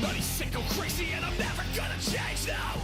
Everybody's sick, go crazy, and I'm never gonna change now.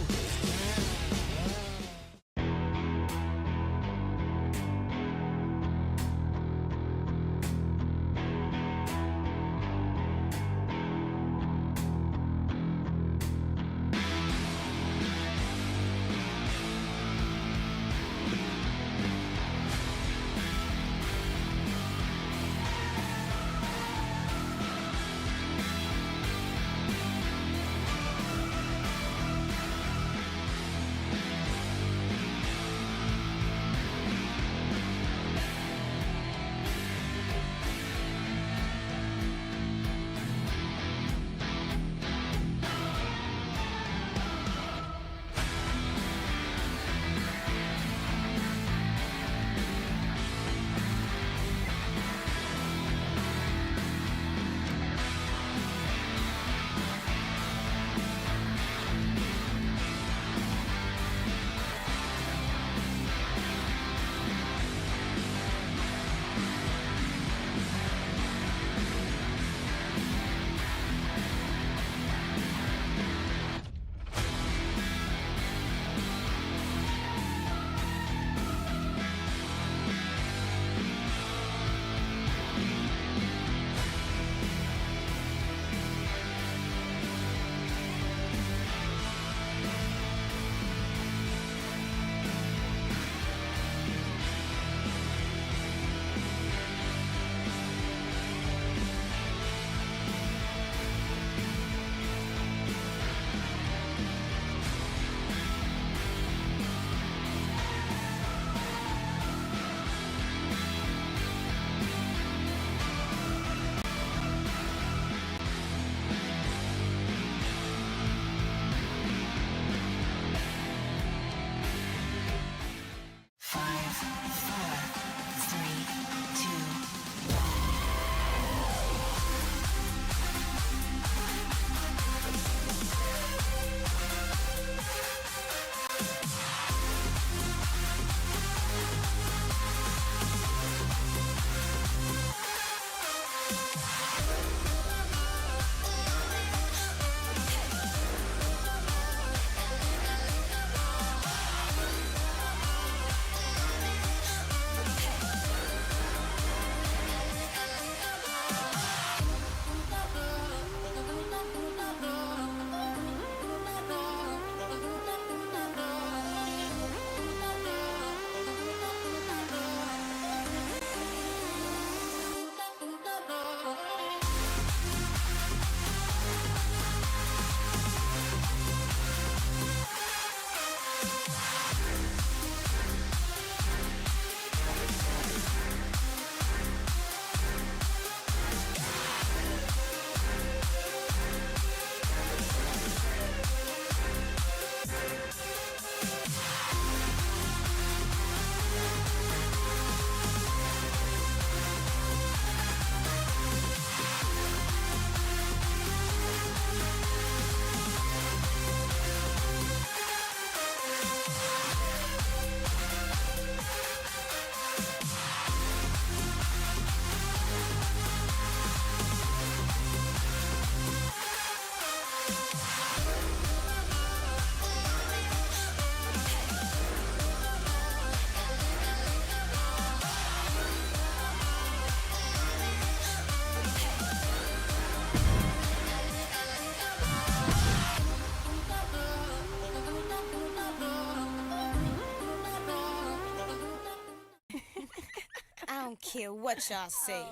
don't care what y'all say.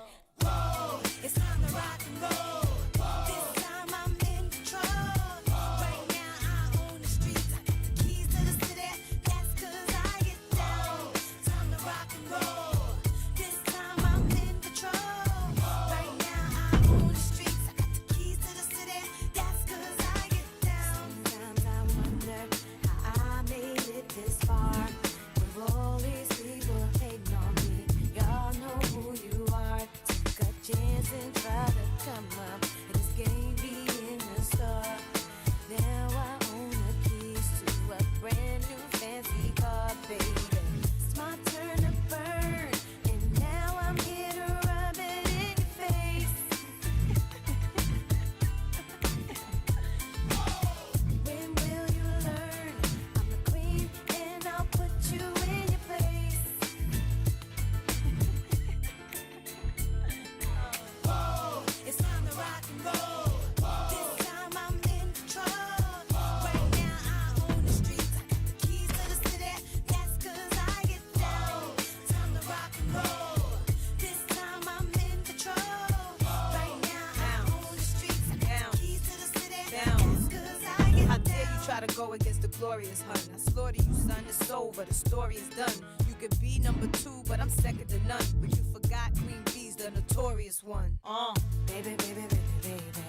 Whoa, it's time to rock and roll. This time I'm in control. Right now I own the streets. I got the keys to the city. That's 'cause I get down. Time to rock and roll. This time I'm in control. Right now I own the streets. I got the keys to the city. That's 'cause I get down. Sometimes I wonder how I made it this far. With all these people hating on me. Y'all know who you are. Take a chance and try to come up try to go against the glorious hun. I slaughter you, son, it's over, the story is done. You could be number 2, but I'm second to none. But you forgot Queen B's the notorious one. Baby, baby, baby, baby.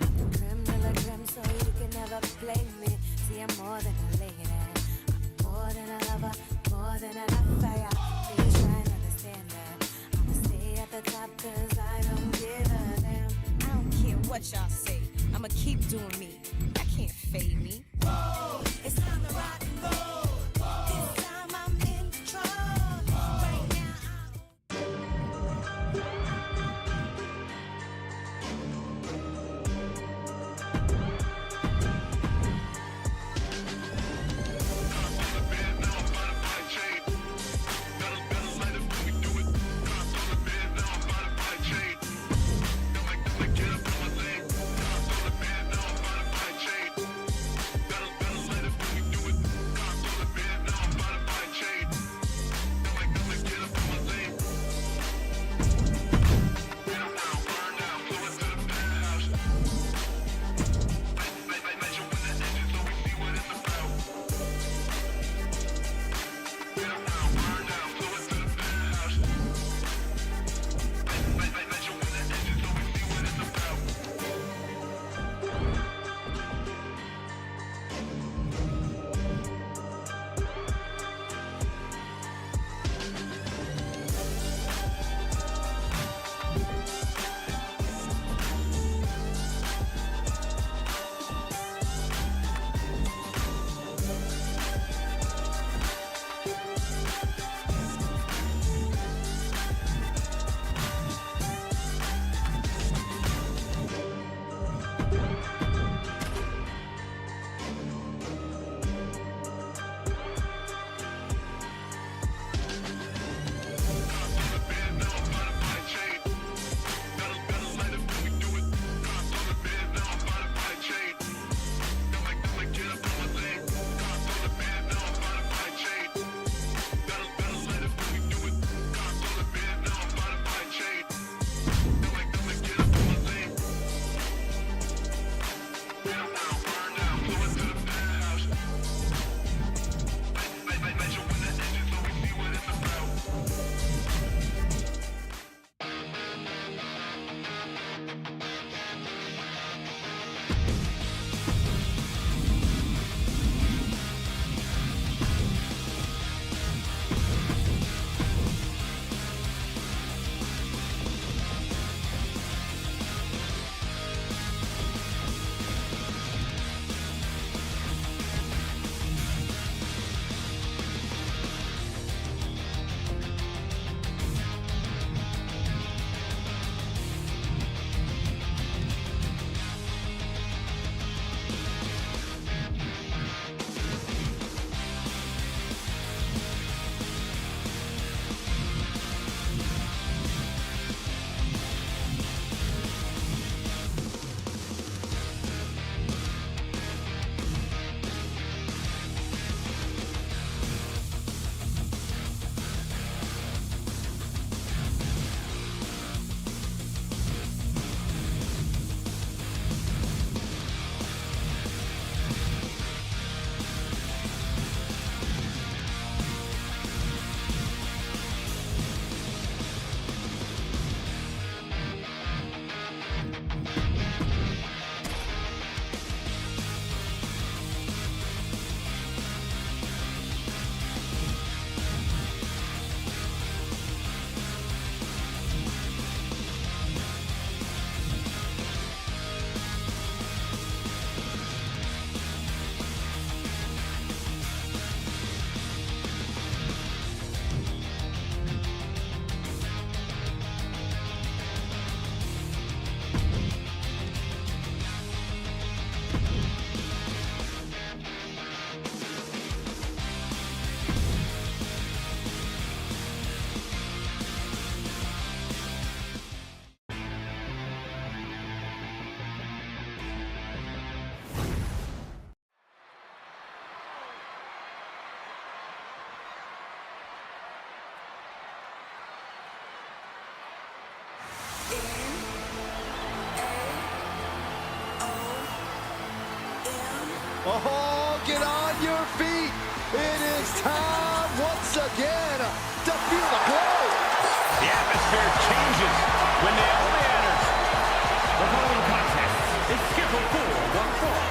I'm the creme de la creme, so you can never play me. See, I'm more than a lady. I'm more than a lover, more than an affair. Please try and understand that. I'ma stay at the top, cause I don't give a damn. I don't care what y'all say. I'ma keep doing me. That can't fade me. It's time to rock and roll. This time I'm in control. Right now Oh, get on your feet. It is time once again to feel the blow. The atmosphere changes when Naomi enters. The following contest is scheduled for one fall.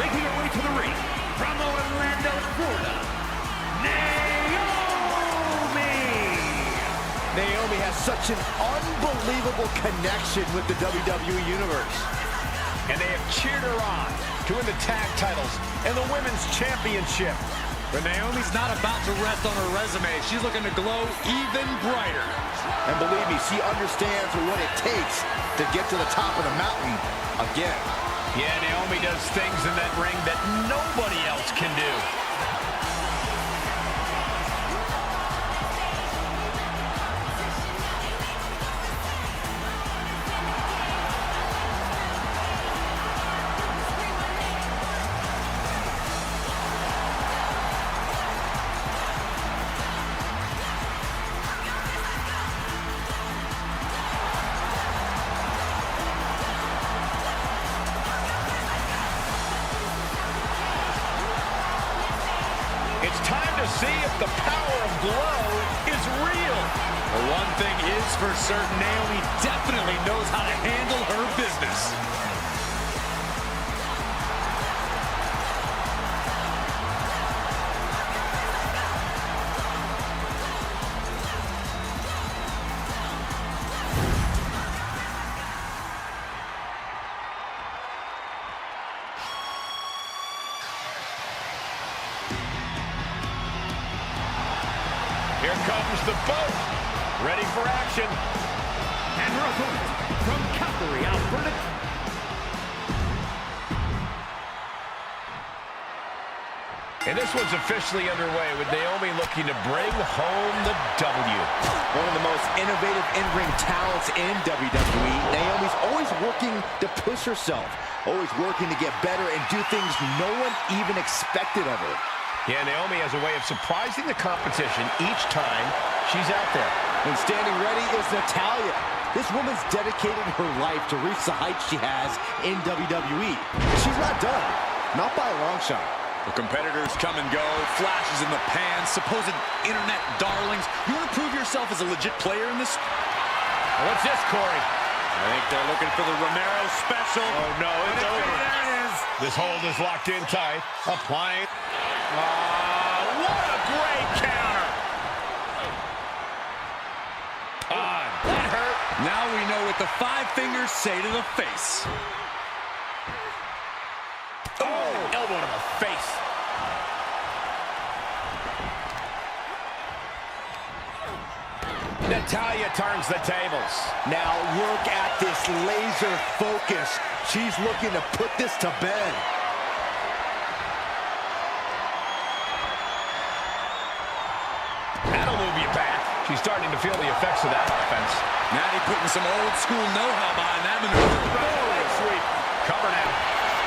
Making her way to the ring from Orlando, Florida, Naomi has such an unbelievable connection with the WWE Universe. and they have cheered her on to win the tag titles and the women's championship. But Naomi's not about to rest on her resume. She's looking to glow even brighter. And believe me, she understands what it takes to get to the top of the mountain again. Yeah, Naomi does things in that ring that nobody else can do. It's time to see if the power of glow is real. Well, one thing is for certain, Naomi definitely knows how to handle her business. Here comes the boat, ready for action. And her opponent from Calgary, Alberta. And this one's officially underway with Naomi looking to bring home the W. One of the most innovative in-ring talents in WWE. Naomi's always working to push herself, always working to get better and do things no one even expected of her. Yeah, Naomi has a way of surprising the competition each time she's out there. And standing ready is Natalya. This woman's dedicated her life to reach the heights she has in WWE. She's not done, not by a long shot. The competitors come and go, flashes in the pan, supposed internet darlings. You want to prove yourself as a legit player in this? What's this, Corey? I think they're looking for the Romero special. Oh, no, it's over. There it is. This hold is locked in tight. Applying. What a great counter. That hurt. Now we know what the five fingers say to the face. Oh, elbow to the face. Natalya turns the tables. Now look at this laser focus. She's looking to put this to bed. That'll move you back. She's starting to feel the effects of that offense. Natty putting some old school know-how behind that maneuver. Oh, sweep. Cover now.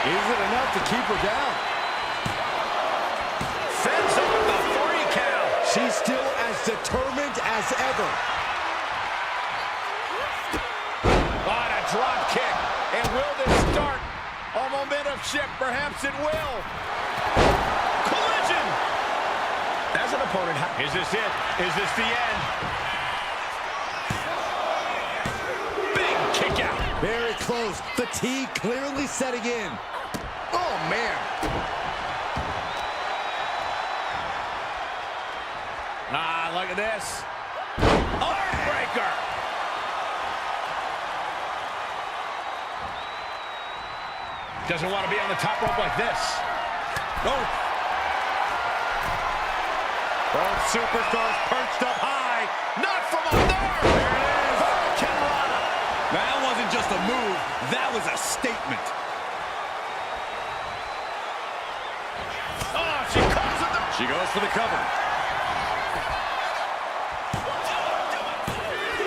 Is it enough to keep her down? Sends up the 3 count. She's still as determined as ever. On a drop kick. And will this start a momentum shift? Perhaps it will. Collision. As an opponent, is this it? Is this the end? Big kick out. Very close. Fatigue clearly setting in. Oh, man. Look at this. Heartbreaker. Doesn't want to be on the top rope like this. Oh. Both superstars perched up high. Not from up there. There it is. Carolina. That wasn't just a move. That was a statement. Oh, she calls it. She goes for the cover.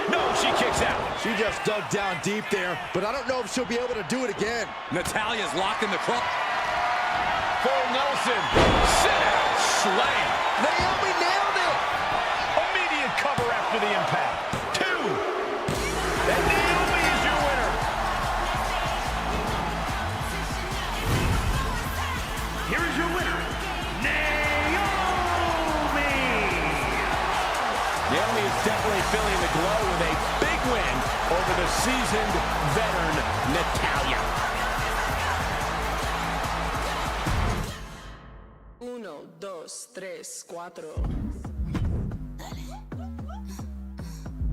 No, she kicks out. She just dug down deep there, but I don't know if she'll be able to do it again. Natalya's locked in the club. Full Nelson. Sit out. Slam. Naomi nailed it. Immediate cover after the impact. 2. And Naomi is your winner. Here is your winner, feeling the glow with a big win over the seasoned veteran Natalya. 1, 2, 3, 4.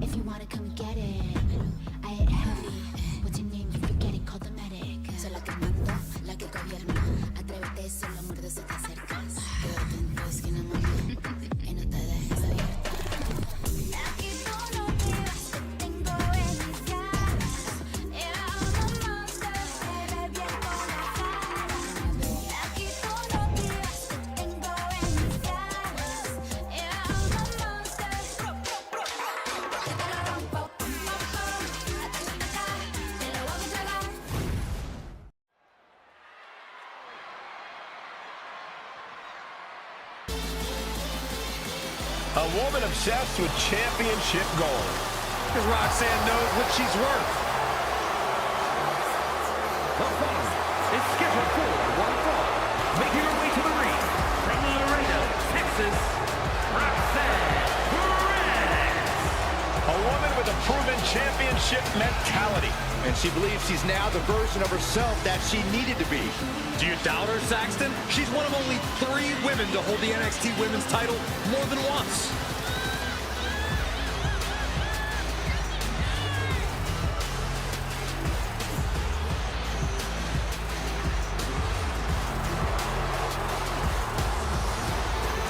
If you wanna come get it, I hit heavy. What's your name? You forget it, call the medic. Soy la que mando, la que gobierna. Atrévete, solo muerde si te acercas. Quédate en tu esquina, mami, que no te dejes abierta. Aquí tú no te vas, te tengo en mis garras. Era un monster, te reviento la cara. Aquí tú no te vas, te tengo en mis garras. Era un monster. A woman obsessed with championship gold. Because Roxanne knows what she's worth. The following is scheduled for one fall. Making her way to the ring from Laredo, Texas, Roxanne Perez. A woman with a proven championship mentality. And she believes she's now the version of herself that she needed to be. Do you doubt her, Saxton? She's one of only 3 women to hold the NXT Women's title more than once.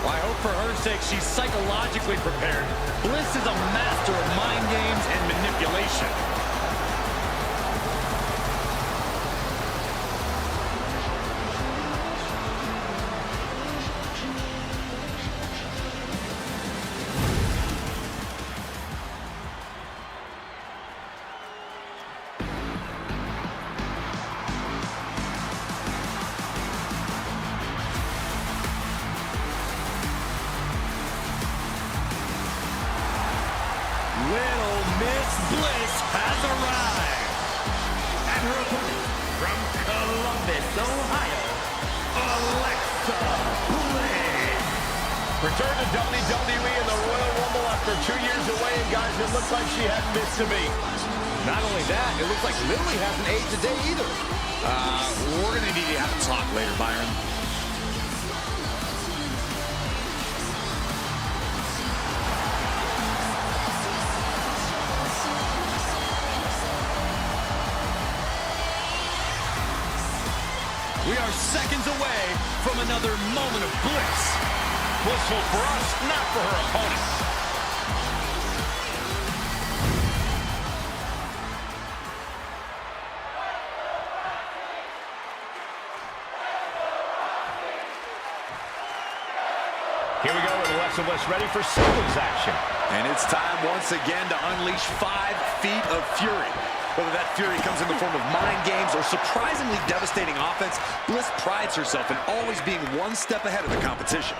Well, I hope for her sake she's psychologically prepared. Bliss is a master of mind games and manipulation. Little Miss Bliss has arrived. And her opponent from Columbus, Ohio, Alexa Bliss. Return to WWE in the Royal Rumble after 2 years away, and guys, it looks like she hadn't missed a beat. Not only that, it looks like Lily hasn't aged a day either. We're going to need to have a talk later, Byron. We are seconds away from another moment of bliss. Blissful for us, not for her opponent. Here we go with Alexa Bliss ready for singles action. And it's time once again to unleash 5 feet of fury. Whether that fury comes in the form of mind games or surprisingly devastating offense, Bliss prides herself in always being one step ahead of the competition.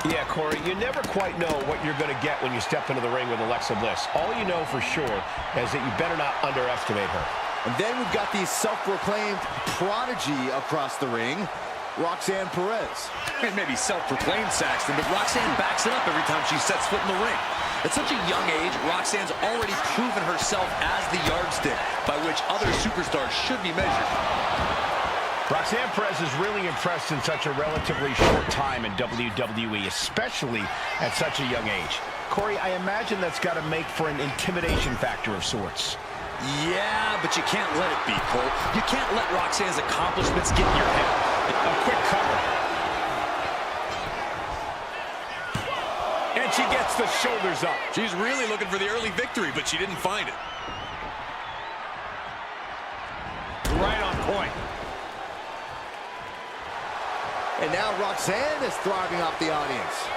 Yeah, Corey, you never quite know what you're going to get when you step into the ring with Alexa Bliss. All you know for sure is that you better not underestimate her. And then we've got the self-proclaimed prodigy across the ring, Roxanne Perez. It may be self-proclaimed, Saxton, but Roxanne backs it up every time she sets foot in the ring. At such a young age, Roxanne's already proven herself as the yardstick by which other superstars should be measured. Roxanne Perez is really impressed in such a relatively short time in WWE, especially at such a young age. Corey, I imagine that's got to make for an intimidation factor of sorts. Yeah, but you can't let it be, Cole. You can't let Roxanne's accomplishments get in your head. A quick cover. And she gets the shoulders up. She's really looking for the early victory, but she didn't find it. Right on point. And now Roxanne is thriving off the audience.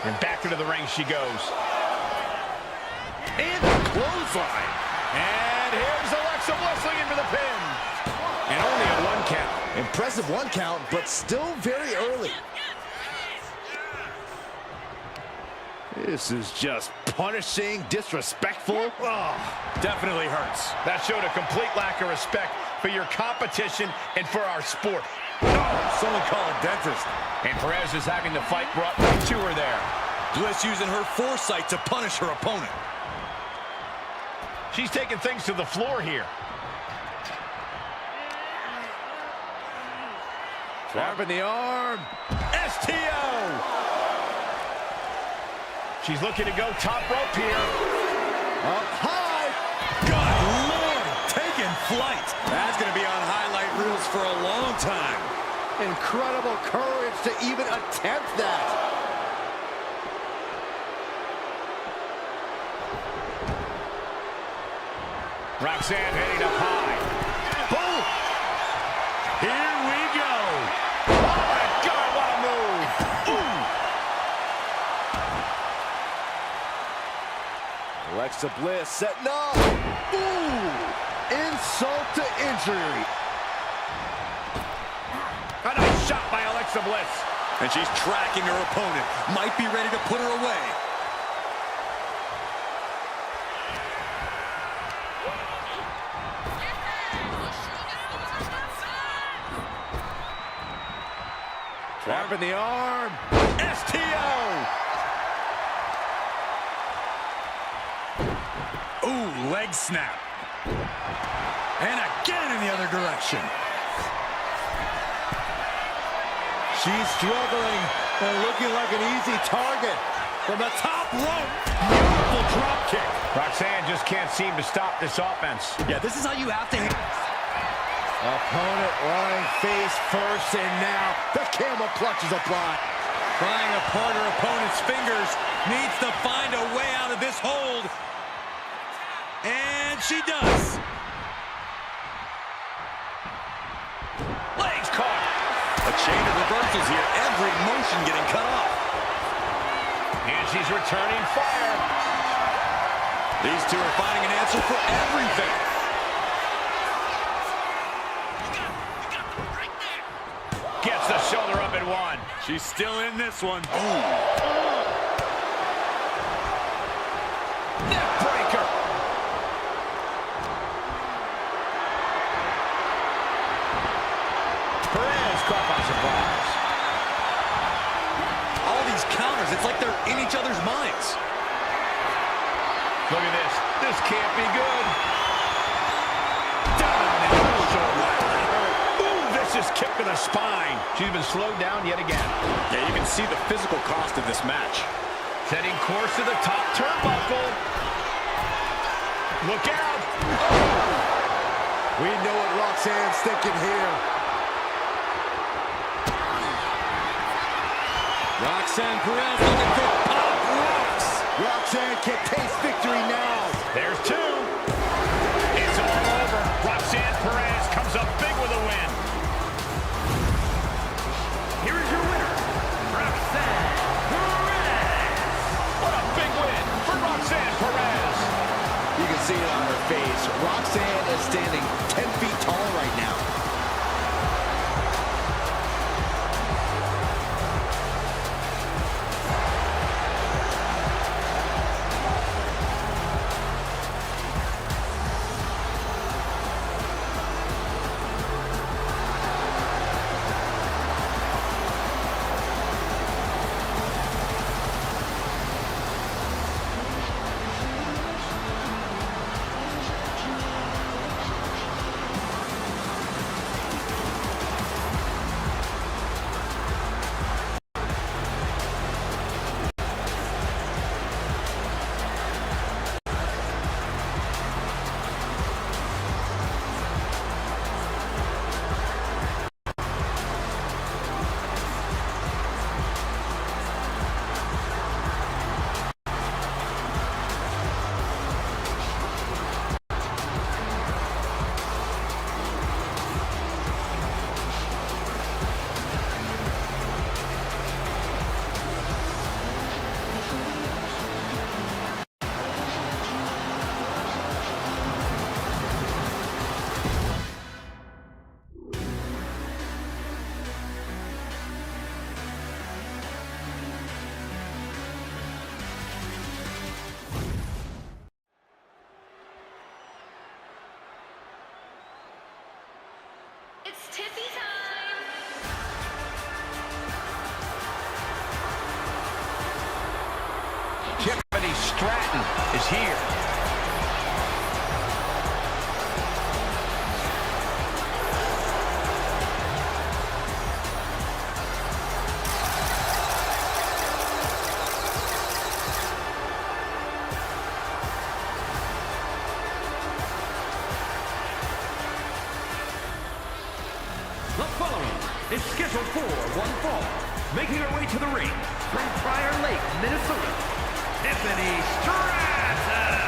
And back into the ring she goes. And the clothesline. And here's Alexa Bliss looking for the pin. And only a 1 count. Impressive 1 count, but still very early. This is just punishing, disrespectful. Oh, definitely hurts. That showed a complete lack of respect for your competition and for our sport. Oh, someone call a dentist. And Perez is having the fight brought right to her there. Bliss using her foresight to punish her opponent. She's taking things to the floor here. Dropping the arm. STO! She's looking to go top rope here. Up high. Good Lord, taking flight. That's going to be on highlight reels for a long time. Incredible courage to even attempt that. Roxanne heading up high. Boom. Here we go. Oh my God, what a move. Ooh. Alexa Bliss setting up. Ooh. Insult to injury. A nice shot by Alexa Bliss. And she's tracking her opponent. Might be ready to put her away. Dropping the arm. STO! Ooh, leg snap. And again in the other direction. She's struggling and looking like an easy target. From the top rope. Beautiful drop kick. Roxanne just can't seem to stop this offense. Yeah, this is how you have to hit. Opponent lying face first, and now the camel clutch is applied. Prying apart her opponent's fingers. Needs to find a way out of this hold. And she does. Legs caught. A chain of reversals here. Every motion getting cut off. And she's returning fire. These two are finding an answer for everything. Gets the shoulder up at one. She's still in this one. Neck breaker. Perez caught by surprise. All these counters, it's like they're in each other's minds. Look at this. This can't be good. Down in the shoulder. Ooh, vicious kick to the spine. She's been slowed down yet again. Yeah, you can see the physical cost of this match. Setting course to the top turnbuckle. Look out. We know what Roxanne's thinking here. Roxanne Perez looking for pop rocks. Roxanne can taste victory now. There's two. It's all over. Roxanne Perez comes up big with a win. Here is your winner, Roxanne Perez. What a big win for Roxanne Perez. You can see it on her face. Roxanne is standing 10 feet tall right now. Stratton is here. The following is scheduled for one fall. Making her way to the ring from Prior Lake, Minnesota, Tiffany Stratton.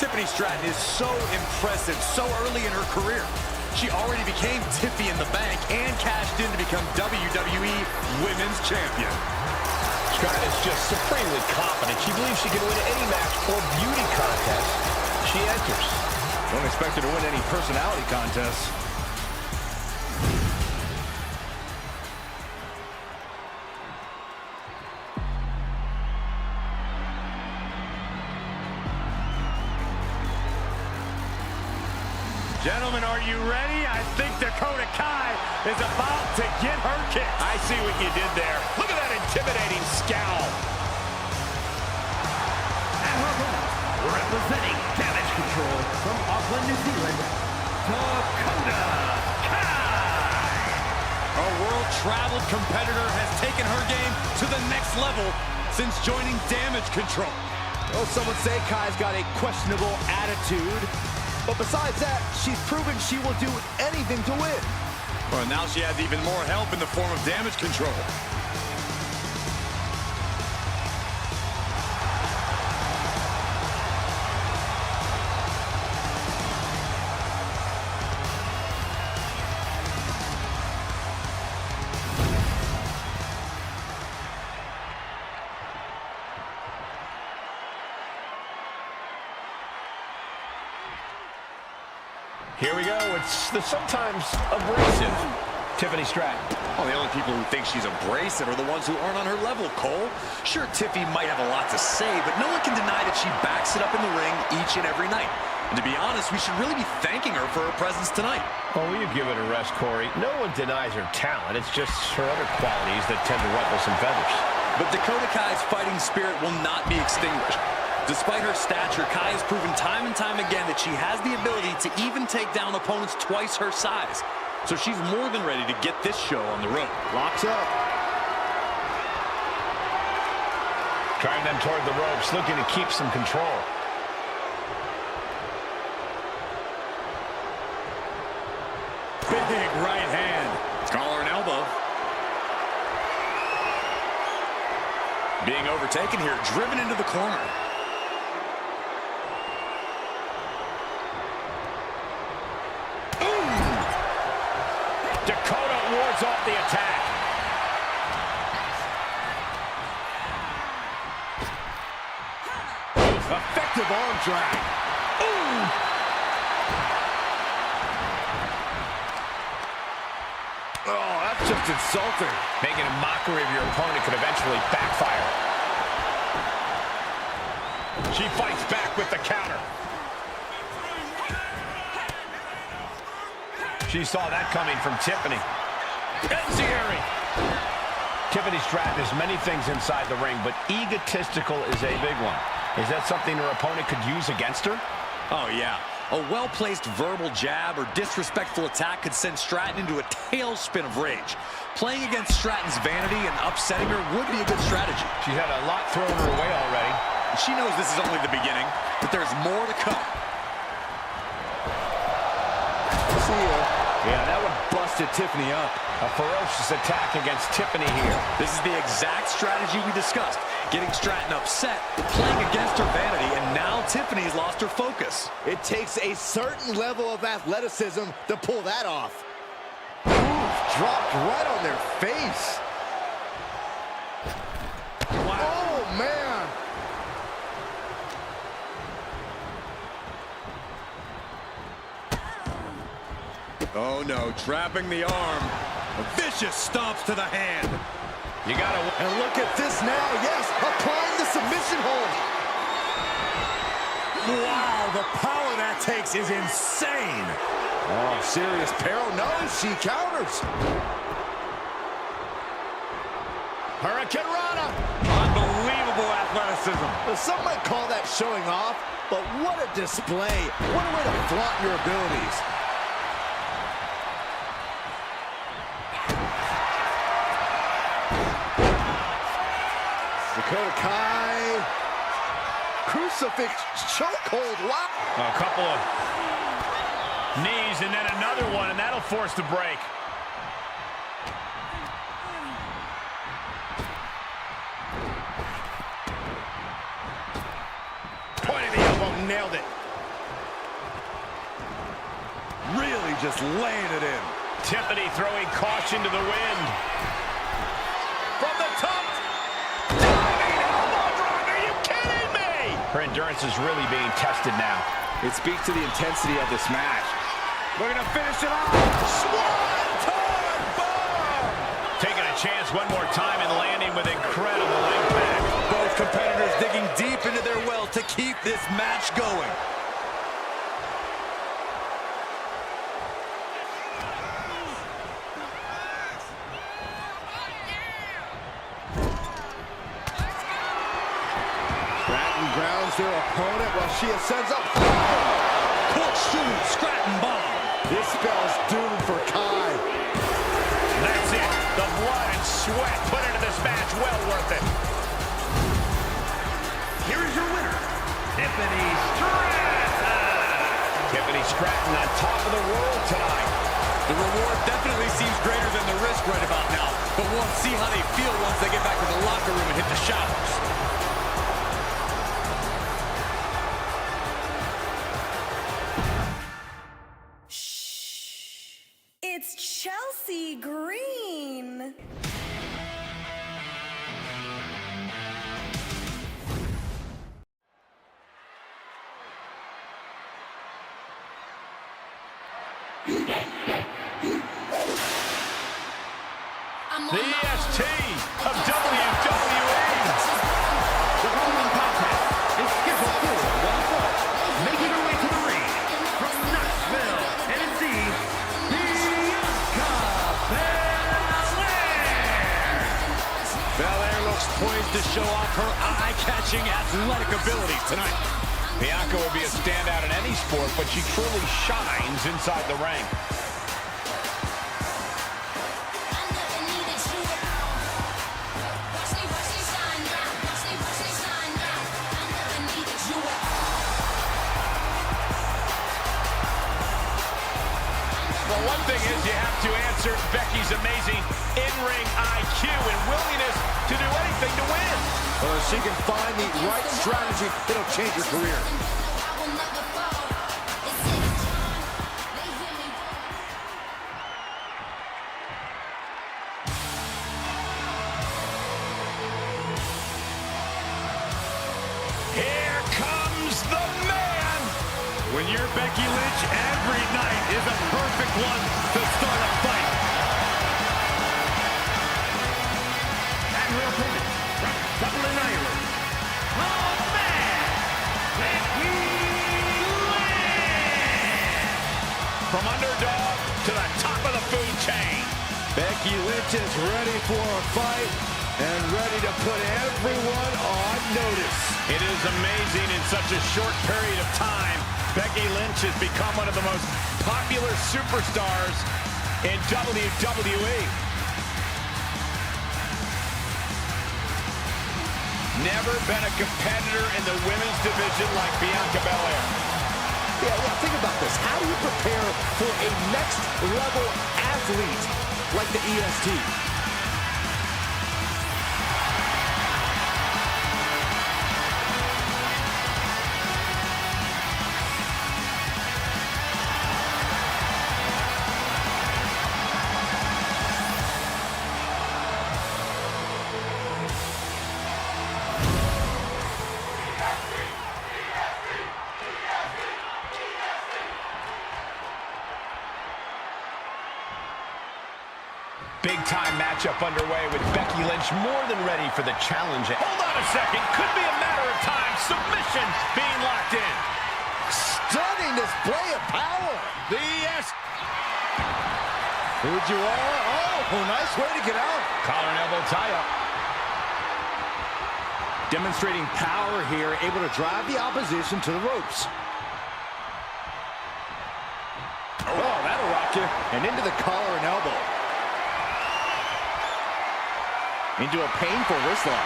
Tiffany Stratton is so impressive so early in her career. She already became Tiffy in the Bank and cashed in to become WWE Women's Champion. Stratton is just supremely confident. She believes she can win any match or beauty contest she enters. Don't expect her to win any personality contests. Gentlemen, are you ready? I think Dakota Kai is about to get her kick. I see what you did there. Look at that intimidating scowl. And her opponent, representing Damage Control from Auckland, New Zealand, Dakota Kai. A world-traveled competitor has taken her game to the next level since joining Damage Control. Well, some would say Kai's got a questionable attitude. But besides that, she's proven she will do anything to win. Well, now she has even more help in the form of Damage Control. Here we go. It's the sometimes abrasive Tiffany Stratton. Well, the only people who think she's abrasive are the ones who aren't on her level, Cole. Sure, Tiffy might have a lot to say, but no one can deny that she backs it up in the ring each and every night. And to be honest, we should really be thanking her for her presence tonight. Oh, will you give it a rest, Corey? No one denies her talent. It's just her other qualities that tend to ruffle some feathers. But Dakota Kai's fighting spirit will not be extinguished. Despite her stature, Kai has proven time and time again that she has the ability to even take down opponents twice her size. So she's more than ready to get this show on the road. Locks up. Driving them toward the ropes, looking to keep some control. Big right hand. Collar and elbow. Being overtaken here, driven into the corner. Dakota wards off the attack. Effective arm drag. Ooh. Oh, that's just insulting. Making a mockery of your opponent could eventually backfire. She fights back with the counter. She saw that coming from Tiffany. Enziguri. Tiffany Stratton is many things inside the ring, but egotistical is a big one. Is that something her opponent could use against her? Oh, yeah. A well-placed verbal jab or disrespectful attack could send Stratton into a tailspin of rage. Playing against Stratton's vanity and upsetting her would be a good strategy. She's had a lot thrown her way already. She knows this is only the beginning, but there's more to come. See ya. Yeah, that one busted Tiffany up. A ferocious attack against Tiffany here. This is the exact strategy we discussed. Getting Stratton upset, playing against her vanity, and now Tiffany's lost her focus. It takes a certain level of athleticism to pull that off. Ooh, dropped right on their face. Wow. Oh, man. Oh, no, trapping the arm. Vicious stomps to the hand. You gotta... And look at this now, yes, applying the submission hold. Wow, the power that takes is insane. Oh, serious peril. No, she counters. Hurricane Rana. Unbelievable athleticism. Well, some might call that showing off, but what a display. What a way to flaunt your abilities. Dakota Kai. Crucifix chokehold. Wow. A couple of knees knees and then another one, and that'll force the break. Point of the elbow, nailed it. Really just laying it in. Tiffany throwing caution to the wind. From the top. Diving elbow drop. Are you kidding me? Her endurance is really being tested now. It speaks to the intensity of this match. We're going to finish it off. Swanton bomb! Taking a chance one more time and landing with incredible impact. Both competitors digging deep into their well to keep this match going. Grounds their opponent while she ascends up. Corkscrew Stratton bomb. This spell's doomed for Kai. That's it. The blood and sweat put into this match. Well worth it. Here is your winner, Tiffany Stratton. Tiffany Stratton on top of the world tonight. The reward definitely seems greater than the risk right about now, but we'll see how they feel once they get back to the locker room and hit the showers. It's Chelsea Green. The EST of WWE. The following contest is scheduled for one fall. Making her way to the ring from Knoxville, Tennessee, Belair looks poised to show off her eye-catching athletic abilities tonight. Bianca will be a standout in any sport, but she truly shines inside the ring. Well, one thing is you have to answer Becky's amazing in-ring IQ and willingness to do anything to win. Well, if she can find the right strategy, it'll change her career. Here comes the man. When you're Becky Lynch, every night is a perfect one to start a fight. and her opponent from Dublin, Ireland. Oh man, Becky Lynch. From underdog to the top of the food chain. Becky Lynch is ready for a fight and ready to put everyone on notice. It is amazing in such a short period of time. Becky Lynch has become one of the most popular superstars in WWE. Never been a competitor in the women's division like Bianca Belair. Yeah, think about this. How do you prepare for a next-level athlete like the EST? Big-time matchup underway with Becky Lynch more than ready for the challenge. Hold on a second. Could be a matter of time. Submission being locked in. Stunning display of power. The ES. Fujiwara. Oh, nice way to get out. Collar and elbow tie-up. Demonstrating power here, able to drive the opposition to the ropes. Oh, that'll rock you. And into the collar and elbow. Into a painful wrist lock.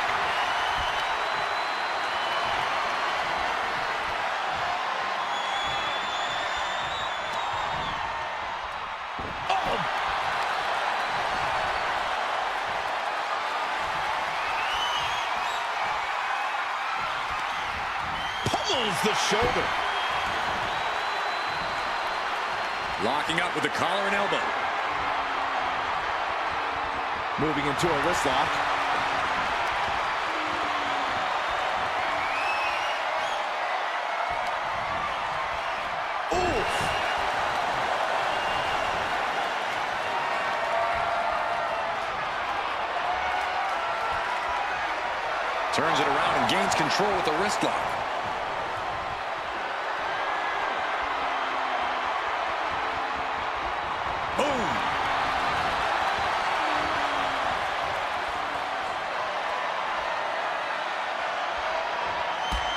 drills the shoulder. Locking up with the collar and elbow. Moving into a wrist lock. Turns it around and gains control with the wrist lock. Boom!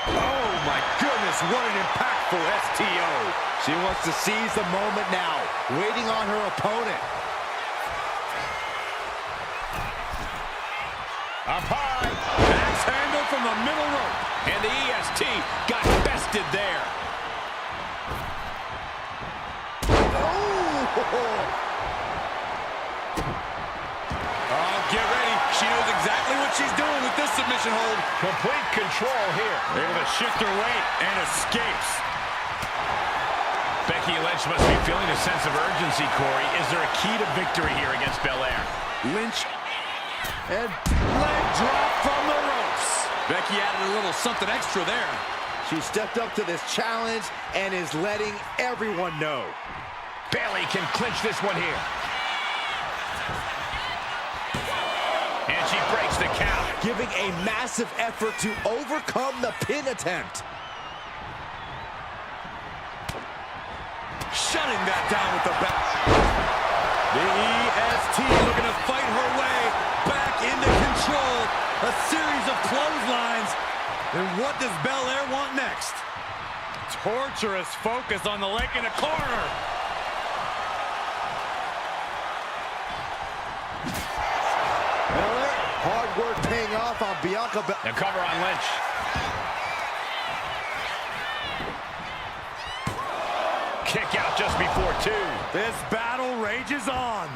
Oh my goodness, what an impactful STO. She wants to seize the moment now, waiting on her opponent. Up high. Axe handle from the middle rope. And the EST got bested there. Oh, get ready. She knows exactly what she's doing with this submission hold. Complete control here. Able to shift her weight and escapes. Becky Lynch must be feeling a sense of urgency, Corey. Is there a key to victory here against Belair? Lynch. And leg drop from the ropes. Becky added a little something extra there. She stepped up to this challenge and is letting everyone know. Bayley can clinch this one here. And she breaks the count. Giving a massive effort to overcome the pin attempt. Shutting that down with the back. The EST looking to fight her way back into control. A series of clotheslines. And what does Belair want next? Torturous focus on the leg in the corner. Belair, hard work paying off on Bianca. The cover on Lynch. Kick out just before 2. This battle rages on.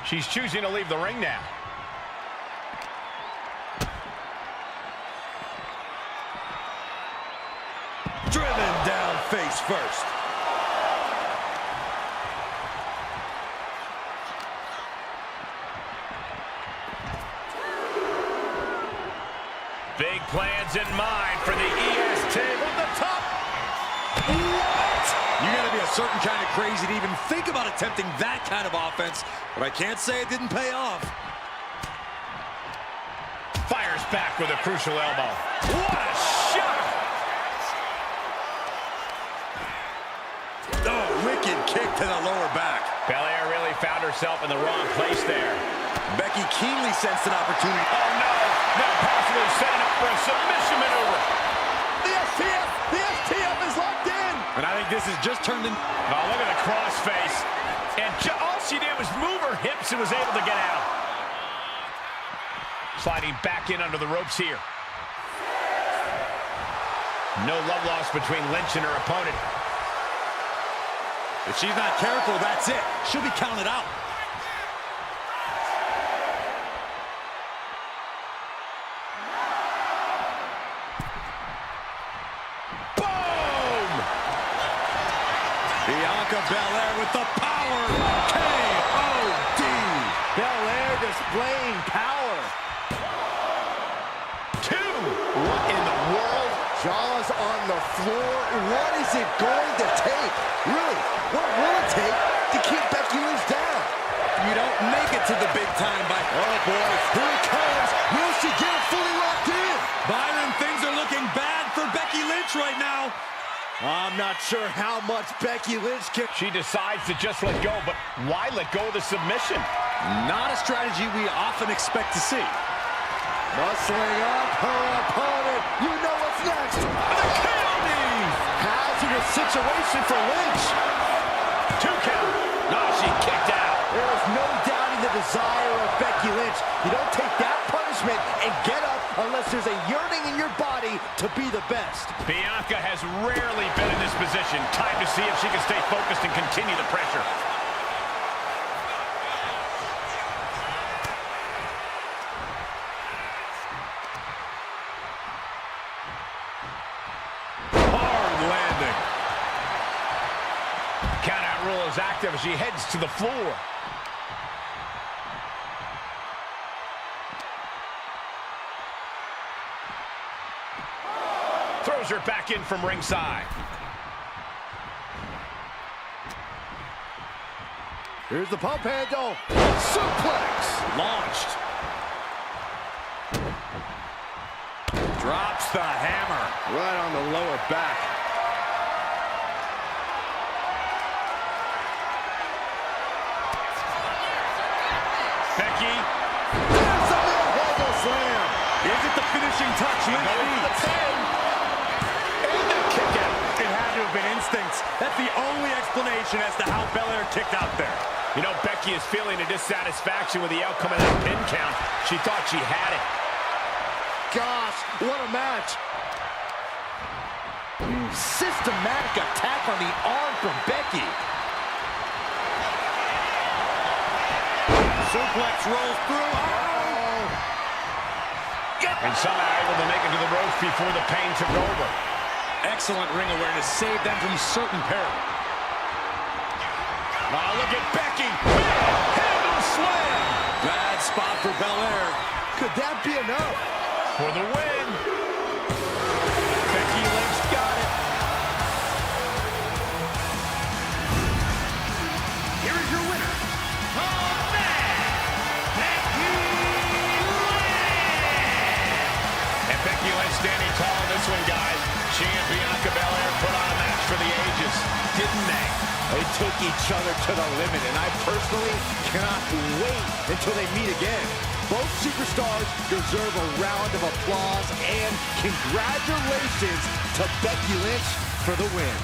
She's choosing to leave the ring now. Driven down face first. Big plans in mind for the EST from the top. What? You gotta be a certain kind of crazy to even think about attempting that kind of offense, but I can't say it didn't pay off. Fires back with a crucial elbow. What a shot! Oh, wicked kick to the lower back. Belair really found herself in the wrong place there. Becky keenly sensed an opportunity. Oh no! Now possibly setting up for a submission maneuver. The STF is locked in. And I think this has just turned in. Oh, look at the crossface. And all she did was move her hips and was able to get out. Sliding back in under the ropes here. No love lost between Lynch and her opponent. If she's not careful, that's it. She'll be counted out. Boom! Bianca Belair with the power. K.O.D. Belair displaying power. 2. What in the world? Jaws on the floor. What is it going to take? Really, what will it take to keep Becky Lynch down? You don't make it to the big time by... Oh boy, here it comes. Will she get it fully locked in? Byron, things are looking bad for Becky Lynch right now. I'm not sure how much Becky Lynch can... She decides to just let go, but why let go of the submission? Not a strategy we often expect to see. Muscling up her opponent. You know what's next. The KOD! Hazardous situation for Lynch. 2 count. No, she kicked out. There is no doubting the desire of Becky Lynch. You don't take that punishment and get up unless there's a yearning in your body to be the best. Bianca has rarely been in this position. Time to see if she can stay focused and continue the pressure. aggressive as she heads to the floor. Throws her back in from ringside. Here's the pump handle. Suplex. Launched. Drops the hammer. Right on the lower back. Becky. There's a elbow slam. Is it the finishing touch? Going for the pin. And the kick out. It had to have been instincts. That's the only explanation as to how Belair kicked out there. You know, Becky is feeling a dissatisfaction with the outcome of that pin count. She thought she had it. Gosh, what a match. Systematic attack on the arm from Becky. Suplex rolls through. Oh! And somehow able to make it to the ropes before the pain took over. Excellent ring awareness. Saved them from certain peril. Oh, look at Becky. Handle slam. Bad spot for Belair. Could that be enough? For the win. Becky Lynch got it. Here is your winner, the match, Becky Lynch. And Becky Lynch standing tall in this one, guys. She and Bianca Belair put on a match for the ages, didn't they? They took each other to the limit, and I personally cannot wait until they meet again. Both superstars deserve a round of applause, and congratulations to Becky Lynch for the win.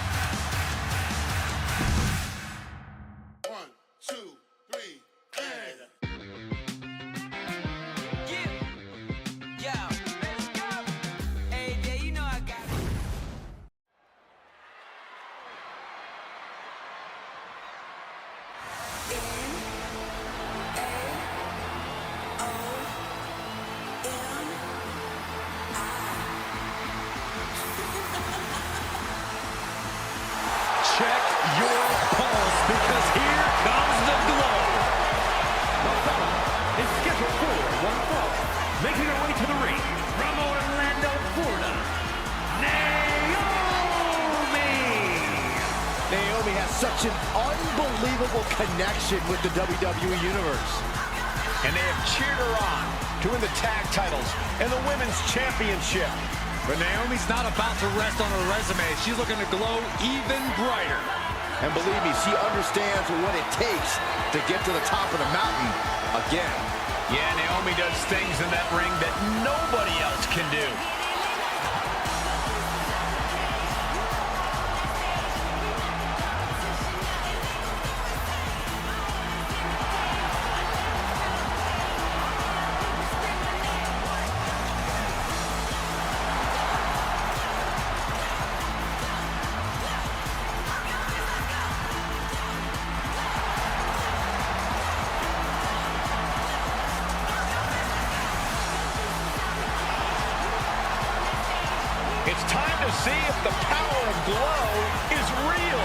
1, 2, 3, and... Check your pulse, because here comes the glow. The fella is scheduled for one fall, making her way to the ring from Orlando, Florida, Naomi. Naomi has such an unbelievable connection with the WWE Universe. And they have cheered her on to win the tag titles and the women's championship. But Naomi's not about to rest on her resume. She's looking to glow even brighter. And believe me, she understands what it takes to get to the top of the mountain again. Yeah, Naomi does things in that ring that nobody else can do. It's time to see if the power of glow is real.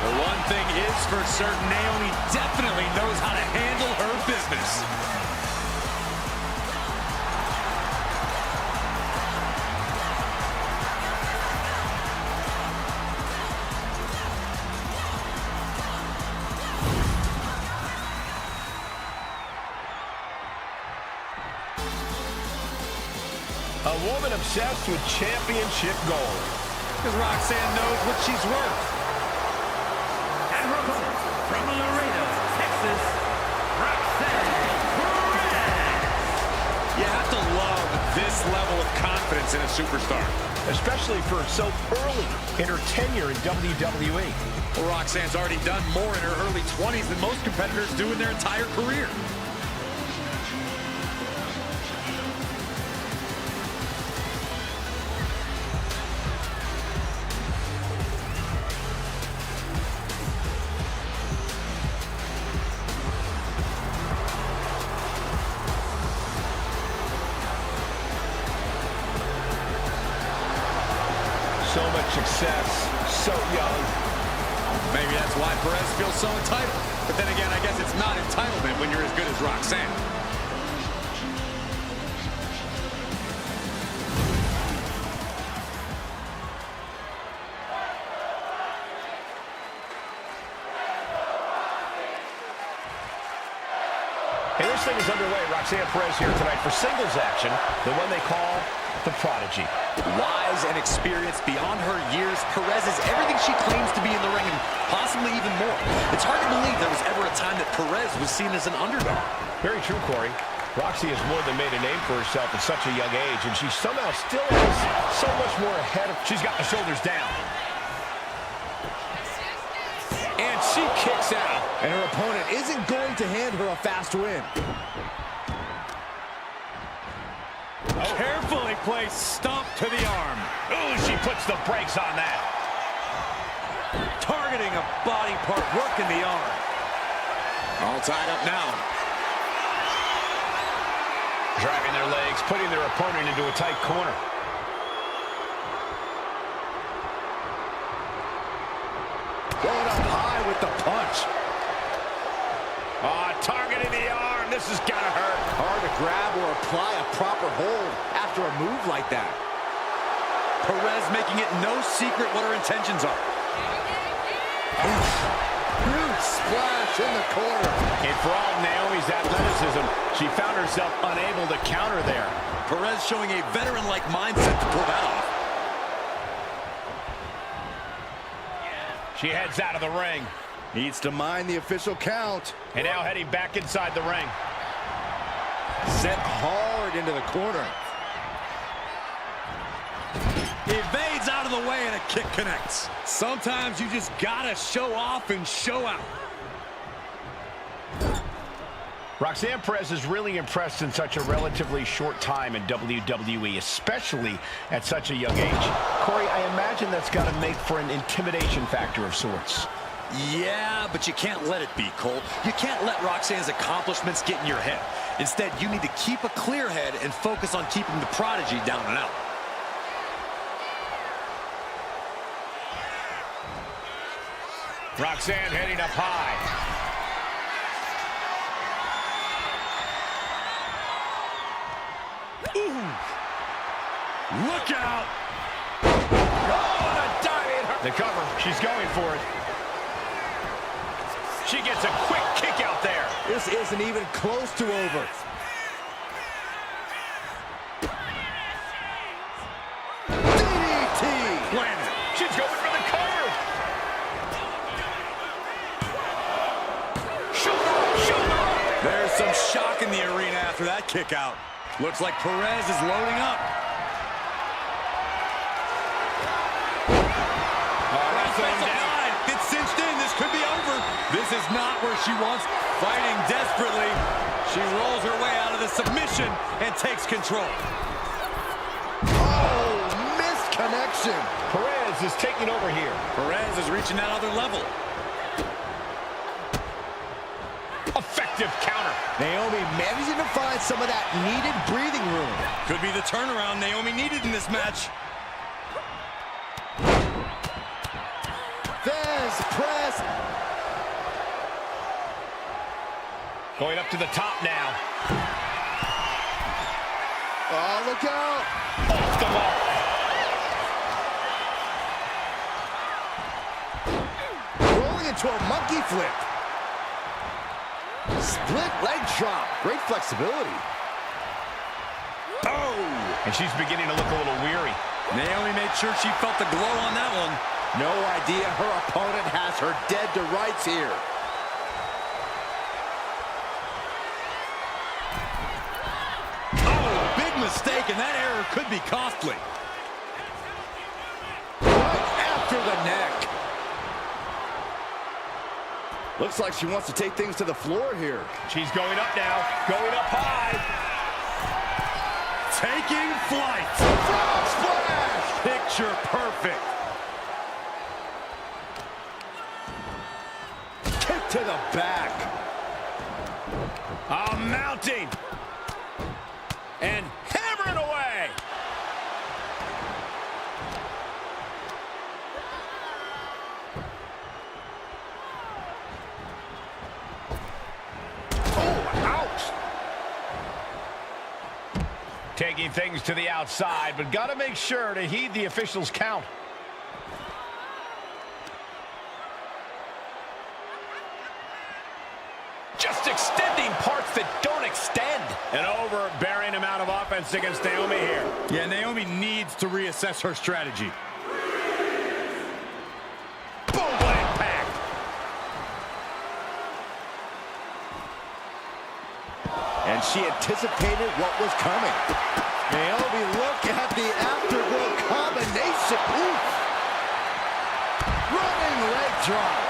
The one thing is for certain, Naomi definitely knows how to handle her business. A woman obsessed with championship gold. Because Roxanne knows what she's worth. And her opponent from Laredo, Texas, Roxanne Perez. You have to love this level of confidence in a superstar. Especially for so early in her tenure in WWE. Well, Roxanne's already done more in her early 20s than most competitors do in their entire career. So much success, so young. Maybe that's why Perez feels so entitled. But then again, I guess it's not entitlement when you're as good as Roxanne. Hey, this thing is underway. Roxanne Perez here tonight for singles action, the one they call the Prodigy. Wise and experienced beyond her years, Perez is everything she claims to be in the ring and possibly even more. It's hard to believe there was ever a time that Perez was seen as an underdog. Very true, Corey. Roxy has more than made a name for herself at such a young age, and she somehow still has so much more ahead of her. She's got the shoulders down. And she kicks out. And her opponent isn't going to hand her a fast win. Carefully placed stomp to the arm. Ooh, she puts the brakes on that. Targeting a body part, working the arm. All tied up now. Dragging their legs, putting their opponent into a tight corner. Going up high with the punch. Targeting the arm. This is gonna hurt. Hard to grab or apply a proper hold after a move like that. Perez making it no secret what her intentions are. Huge splash in the corner. And for all Naomi's athleticism, she found herself unable to counter there. Perez showing a veteran-like mindset to pull that off. She heads out of the ring. Needs to mind the official count. And now heading back inside the ring. Sent hard into the corner. Evades out of the way and a kick connects. Sometimes you just gotta show off and show out. Roxanne Perez is really impressed in such a relatively short time in WWE, especially at such a young age. Corey, I imagine that's got to make for an intimidation factor of sorts. Yeah, but you can't let it be, Cole. You can't let Roxanne's accomplishments get in your head. Instead, you need to keep a clear head and focus on keeping the Prodigy down and out. Roxanne heading up high. Ooh. Look out! Oh, the diving her. The cover. She's going for it. She gets a quick kick out there. This isn't even close to over. DDT! Landed. She's going for the cover. Shoulder. There's some shock in the arena after that kick out. Looks like Perez is loading up. It's cinched in. This could be over. This is not where she wants. Fighting desperately. She rolls her way out of the submission and takes control. Oh, missed connection. Perez is taking over here. Perez is reaching that other level. Effective counter. Naomi managing to find some of that needed breathing room. Could be the turnaround Naomi needed in this match. There's press. Going up to the top now. Oh, look out. Off the mark. Rolling into a monkey flip. Split leg drop. Great flexibility. Oh! And she's beginning to look a little weary. Naomi made sure she felt the glow on that one. No idea her opponent has her dead to rights here. Oh, big mistake, and that error could be costly. Right after the neck. Looks like she wants to take things to the floor here. She's going up now. Going up high. Taking flight. Frog splash. Picture perfect. Kick to the back. Mounting. And hammering away. Taking things to the outside, but got to make sure to heed the officials' count. Just extending parts that don't extend. An overbearing amount of offense against Naomi here. Yeah, Naomi needs to reassess her strategy. Boom, what impact. And she anticipated what was coming. Naomi, look at the afterglow combination. Oof. Running leg drop.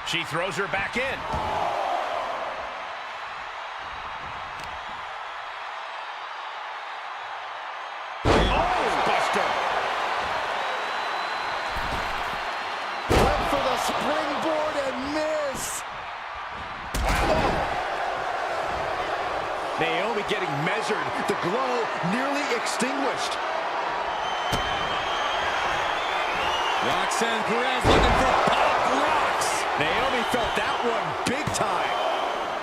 She throws her back in. Oh, Buster. Went for the springboard and miss. Naomi getting measured. The glow nearly extinguished. Roxanne Perez looking for pop rocks. Naomi felt that one big time.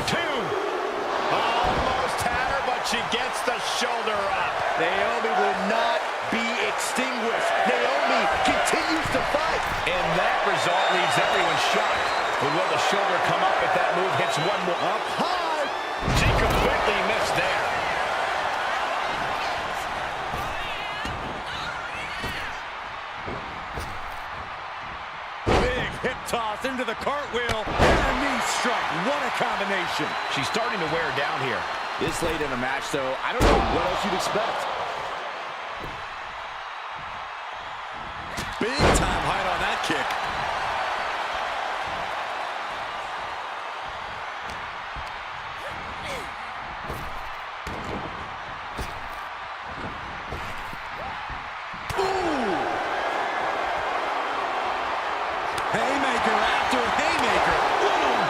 2. Almost had her, but she gets the shoulder up. Naomi will not be extinguished. Naomi continues to fight. And that result leaves everyone shocked. But will the shoulder come up if that move hits one more? Up high. She completely missed there. Big hip toss into the cartwheel. And a knee strike. What a combination. She's starting to wear down here. This late in the match, though, I don't know what else you'd expect. Big time height on that kick. Haymaker after haymaker. Boom.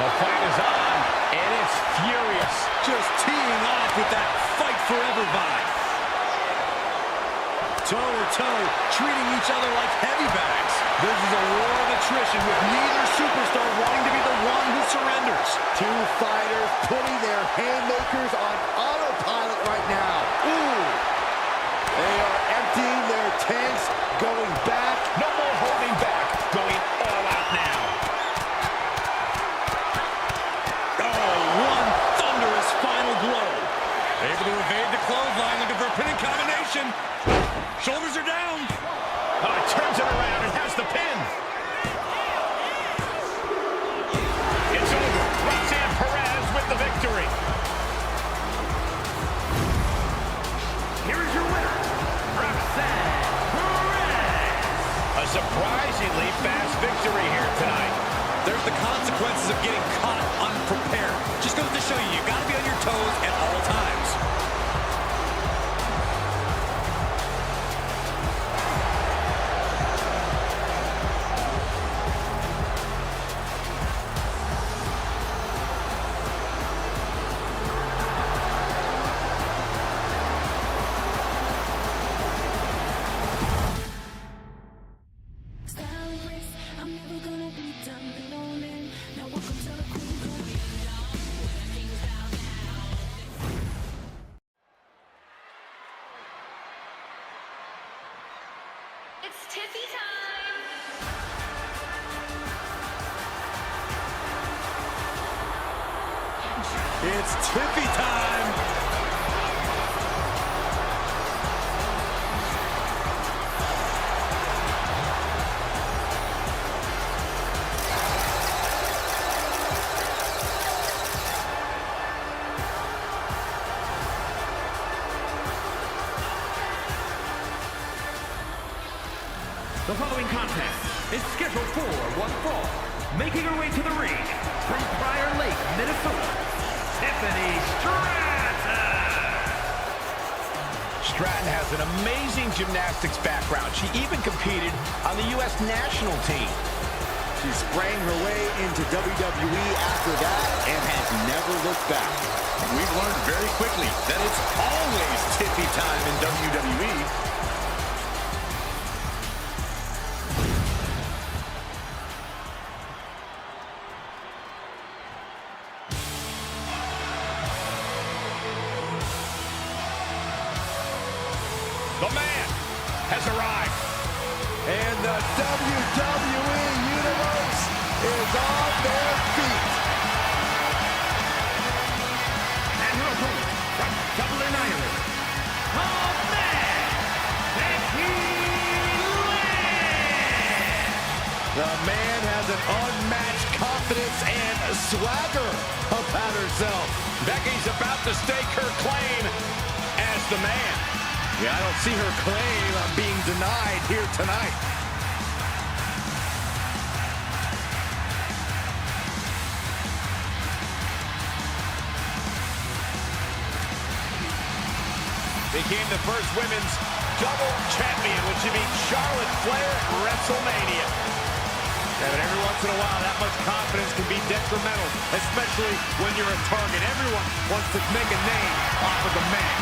The fight is on, and it's furious. Just teeing off with that fight forever vibe. Toe-to-toe, treating each other like heavy bags. This is a war of attrition with neither superstar wanting to be the one who surrenders. Two fighters putting their haymakers on autopilot right now. Ooh. They are emptying their tanks, going back. No more holding back. Going all out now. Oh, one thunderous final blow. Able to evade the clothesline, looking for a pinning combination. Shoulders are down. Turns it around and has the pin. It's over. Roxanne Perez with the victory. Here is your winner, Roxanne Perez. A surprisingly fast victory here tonight. There's the consequences of getting caught unprepared. Just goes to show you, you got to be on your toes at all times. I'm never gonna be done belonging. Now welcome to the queen. It's Tiffy time! It's Tiffy time. The following contest is scheduled for one fall. Making her way to the ring from Prior Lake, Minnesota, Tiffany Stratton has an amazing gymnastics background. She even competed on the U.S. national team. She sprang her way into WWE after that and has never looked back. We've learned very quickly that it's always Tiffy time in WWE. The man has an unmatched confidence and swagger about herself. Becky's about to stake her claim as the man. Yeah, I don't see her claim on being denied here tonight. Became the first women's double champion when she beat Charlotte Flair at WrestleMania. Yeah, but every once in a while, that much confidence can be detrimental, especially when you're a target. Everyone wants to make a name off of the man.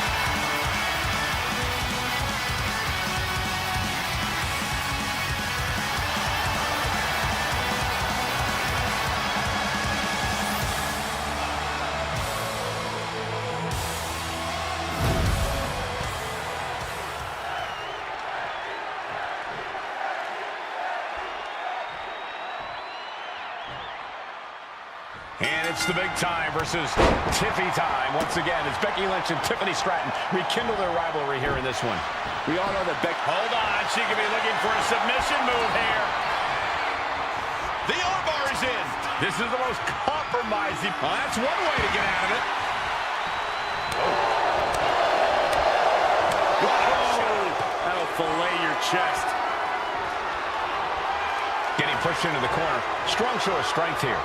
And it's the big time versus Tiffy time. Once again, it's Becky Lynch and Tiffany Stratton rekindle their rivalry here in this one. We all know that Becky... Hold on, she could be looking for a submission move here. The armbar is in. This is the most compromising. Well, that's one way to get out of it. That'll fillet your chest. Getting pushed into the corner. Strong show of strength here.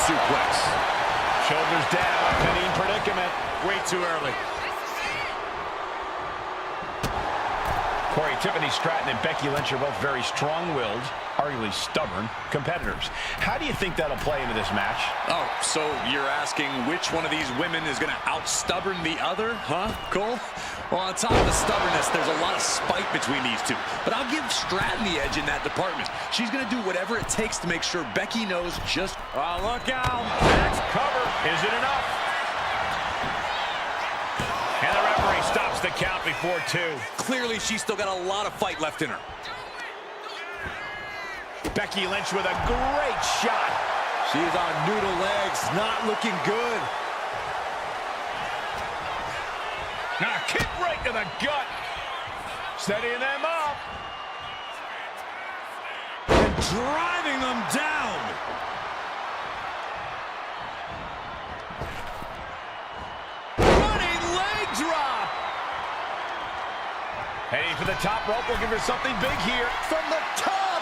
Suplex. Shoulders down, pinning predicament. Way too early. Corey, Tiffany Stratton and Becky Lynch are both very strong-willed, arguably stubborn competitors. How do you think that'll play into this match? Oh, so you're asking which one of these women is going to out-stubborn the other, huh, Cole? Well, on top of the stubbornness, there's a lot of spite between these two. But I'll give Stratton the edge in that department. She's going to do whatever it takes to make sure Becky knows just... Oh, look out. Next cover. Is it enough? And the referee stops the count before 2. Clearly, she's still got a lot of fight left in her. Becky Lynch with a great shot. She's on noodle legs, not looking good. Now kick right to the gut. Steadying them up. And driving them down. Running leg drop. Heading for the top rope, looking for something big here. From the top.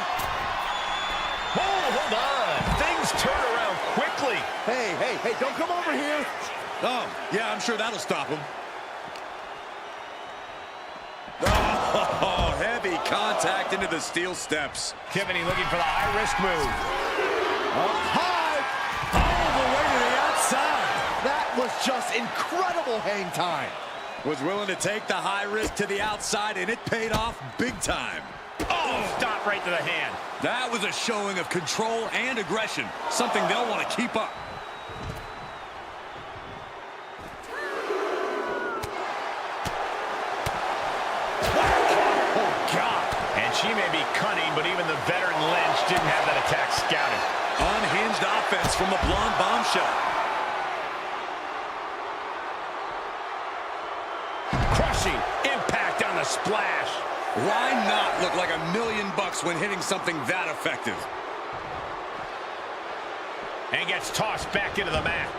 Oh, hold on. Things turn around quickly. Hey, don't come over here. Oh, yeah, I'm sure that'll stop him. Oh, heavy contact into the steel steps. Tiffany looking for the high-risk move. Up high. All the way to the outside. That was just incredible hang time. Was willing to take the high risk to the outside, and it paid off big time. Oh, stop right to the hand. That was a showing of control and aggression, something they'll want to keep up. She may be cunning, but even the veteran Lynch didn't have that attack scouted. Unhinged offense from the blonde bombshell. Crushing impact on the splash. Why not look like $1 million when hitting something that effective? And gets tossed back into the mat.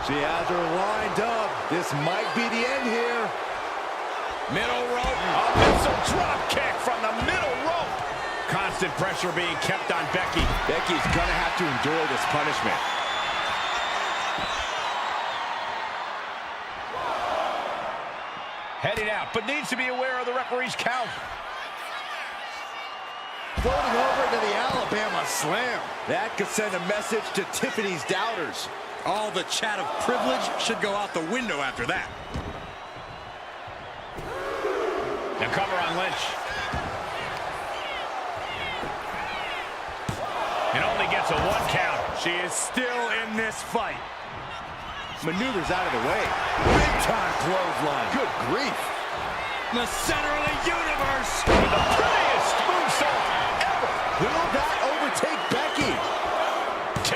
She has her lined up. This might be the end here. Middle rope. A missile drop kick from the middle rope. Constant pressure being kept on Becky. Becky's gonna have to endure this punishment. Heading out, but needs to be aware of the referee's count. Floating over to the Alabama Slam. That could send a message to Tiffany's doubters. All the chat of privilege should go out the window after that. The cover on Lynch. And only gets a 1 count. She is still in this fight. maneuvers out of the way. Big time clothesline. Good grief. The center of the universe. With the prettiest moonsault ever. Will that overtake Becky? 2.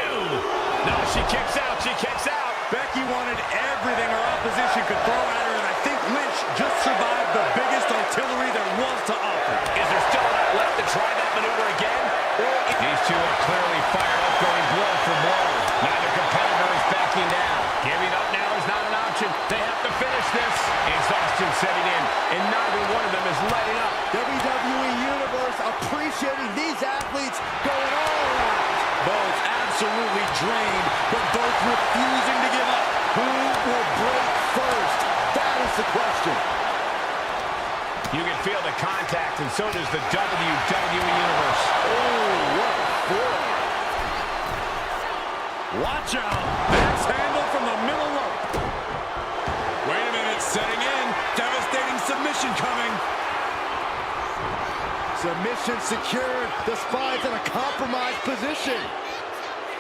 No, she kicks out. She kicks out. Becky wanted everything her opposition could throw at her, and I think Lynch just survived the biggest artillery there was to offer. Is there still enough left to try that maneuver again? These two are clearly fired up, going blow for blow. Neither competitor is backing down. Giving up now is not an option. They have to finish this. Exhaustion setting in, and neither one of them is letting up. WWE Universe appreciating these athletes going all out. Both absolutely drained, but both refusing to give up. Who will break first? That is the question. You can feel the contact, and so does the WWE Universe. Oh, what a forearm. Watch out. Axe handle from the middle rope. Wait a minute, setting in. Devastating submission coming. Submission secured. The spine's in a compromised position.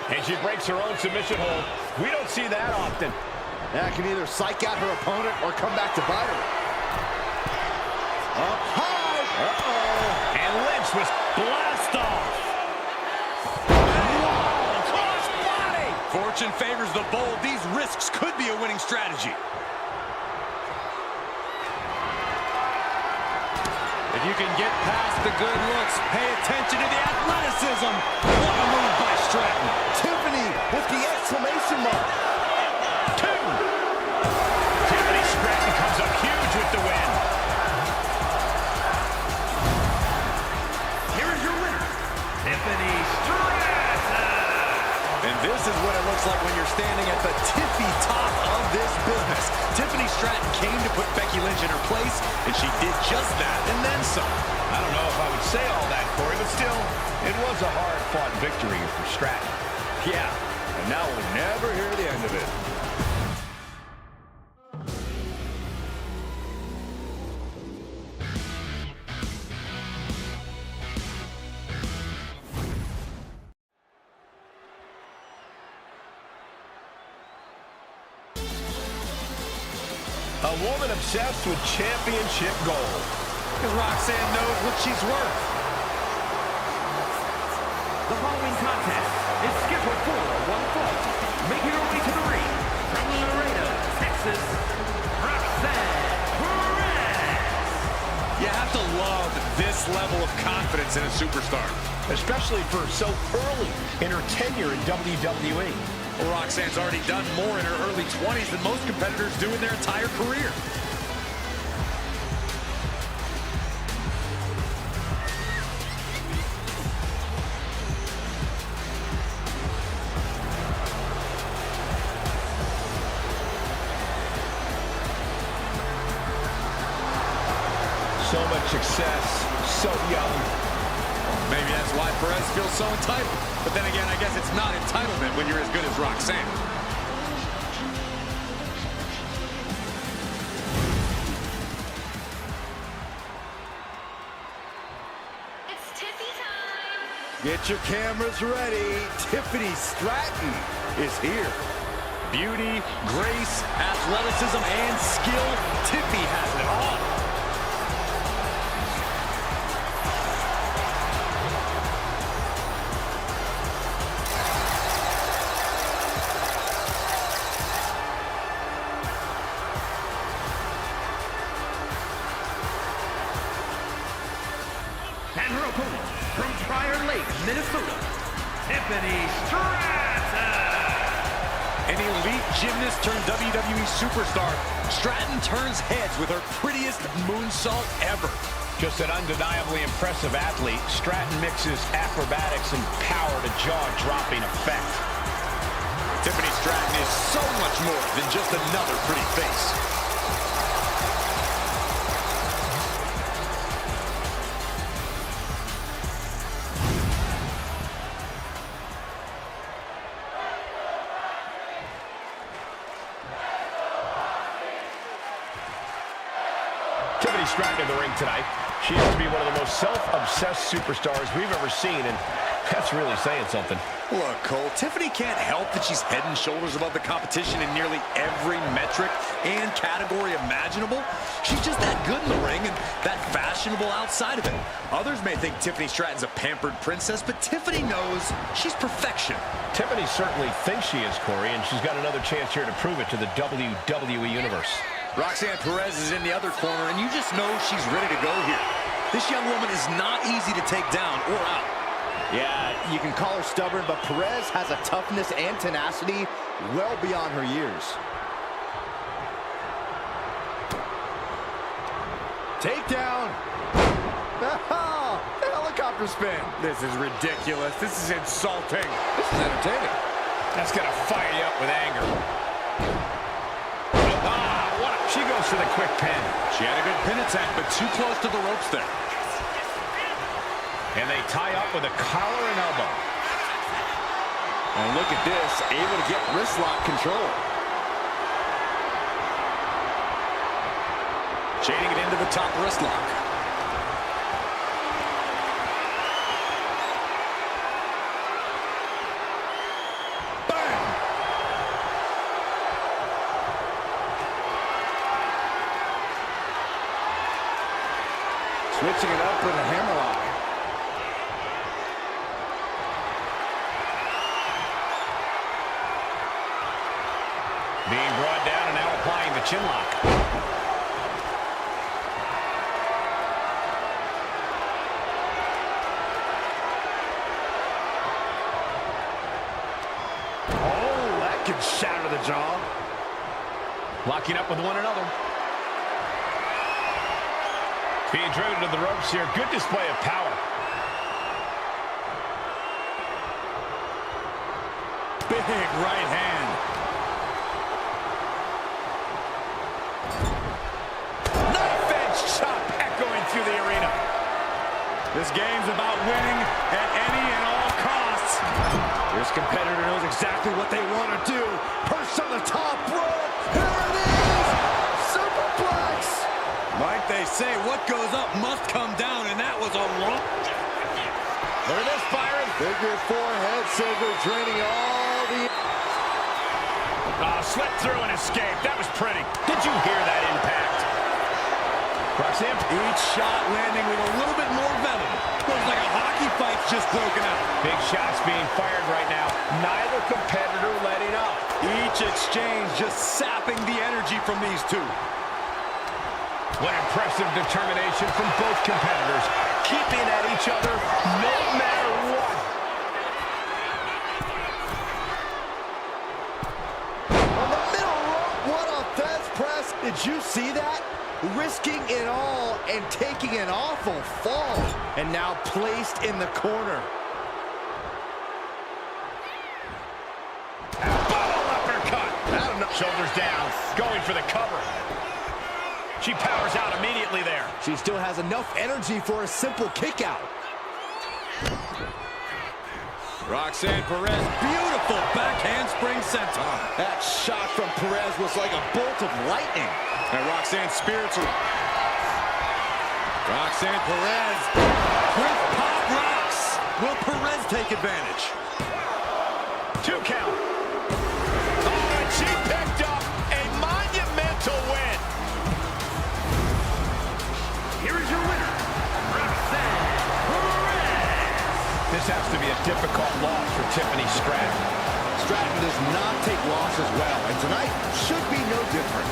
And she breaks her own submission hold. We don't see that often. That can either psych out her opponent or come back to bite her. Up high. Uh-oh. And Lynch was blast off. Cross body. Fortune favors the bold. These risks could be a winning strategy. If you can get past the good looks, pay attention to the athleticism. What a move by Stratton. Tiffany with the exclamation mark. 2. Tiffany Stratton comes up huge with the win. Here is your winner, Tiffany Stratton. And this is what it looks like when you're standing at the tippy top of this business. Tiffany Stratton came to put Becky Lynch in her place, and she did just that, and then some. I don't know if I would say all that, Corey, but still, it was a hard-fought victory for Stratton. Yeah, and now we'll never hear the end of it. A woman obsessed with championship gold. Because Roxanne knows what she's worth. The following contest is scheduled for one fall. Making her way to the ring from Laredo, Texas, Roxanne Perez. You have to love this level of confidence in a superstar. Especially for so early in her tenure in WWE. Well, Roxanne's already done more in her early 20s than most competitors do in their entire career. So much success, so young. Maybe that's why Perez feels so entitled. But then again, I guess it's not entitlement when you're as good as Roxanne. It's Tiffy time. Get your cameras ready. Tiffany Stratton is here. Beauty, grace, athleticism, and skill. Tiffy has it all. And her opponent from Prior Lake, Minnesota, Tiffany Stratton. An elite gymnast turned WWE superstar, Stratton turns heads with her prettiest moonsault ever. Just an undeniably impressive athlete, Stratton mixes acrobatics and power to jaw-dropping effect. Tiffany Stratton is so much more than just another pretty face. Tiffany Stratton in the ring tonight. She has to be one of the most self-obsessed superstars we've ever seen, and that's really saying something. Look, Cole, Tiffany can't help that she's head and shoulders above the competition in nearly every metric and category imaginable. She's just that good in the ring and that fashionable outside of it. Others may think Tiffany Stratton's a pampered princess, but Tiffany knows she's perfection. Tiffany certainly thinks she is, Corey, and she's got another chance here to prove it to the WWE Universe. Roxanne Perez is in the other corner, and you just know she's ready to go here. This young woman is not easy to take down or out. Yeah, you can call her stubborn, but Perez has a toughness and tenacity well beyond her years. Takedown. The helicopter spin. This is ridiculous. This is insulting. This is entertaining. That's going to fire you up with anger. She goes for the quick pin. She had a good pin attempt, but too close to the ropes there. And they tie up with a collar and elbow. And look at this, able to get wrist lock control. Chaining it into the top wrist lock. Bam! Switching it up with a hammerlock. Being brought down and now applying the chin lock. Oh, that could shatter the jaw. Locking up with one another. Being driven to the ropes here. Good display of power. Big right hand. Knife edge chop echoing through the arena. This game's about winning at any and all costs. This competitor knows exactly what they want to do. Perched on the top rope. Here it is! Superplex! Like they say, what goes up must come down, and that was a wrong. Look at this, Byron. Figure four head scissors draining all the... Slipped through and escaped. That was pretty. Did you hear that impact? Roxanne. Each shot landing with a little bit more venom. Looks like a hockey fight's just broken out. Big shots being fired right now. Neither competitor letting up. Each exchange just sapping the energy from these two. What impressive determination from both competitors. Keeping at each other no matter what. On the middle rope, what a fence press. Did you see that? Risking it all and taking an awful fall. And now placed in the corner. Bottle uppercut. Shoulders down. Going for the cover. She powers out immediately there. She still has enough energy for a simple kick out. Roxanne Perez, beautiful backhand spring senton. That shot from Perez was like a bolt of lightning. And Roxanne's spirits are... Roxanne Perez with pop rocks. Will Perez take advantage? 2 count. Oh, and she picked up a monumental win. Here is your winner, Roxanne Perez. This has to be a difficult loss for Tiffany Stratton. Stratton does not take losses well, and tonight should be no different.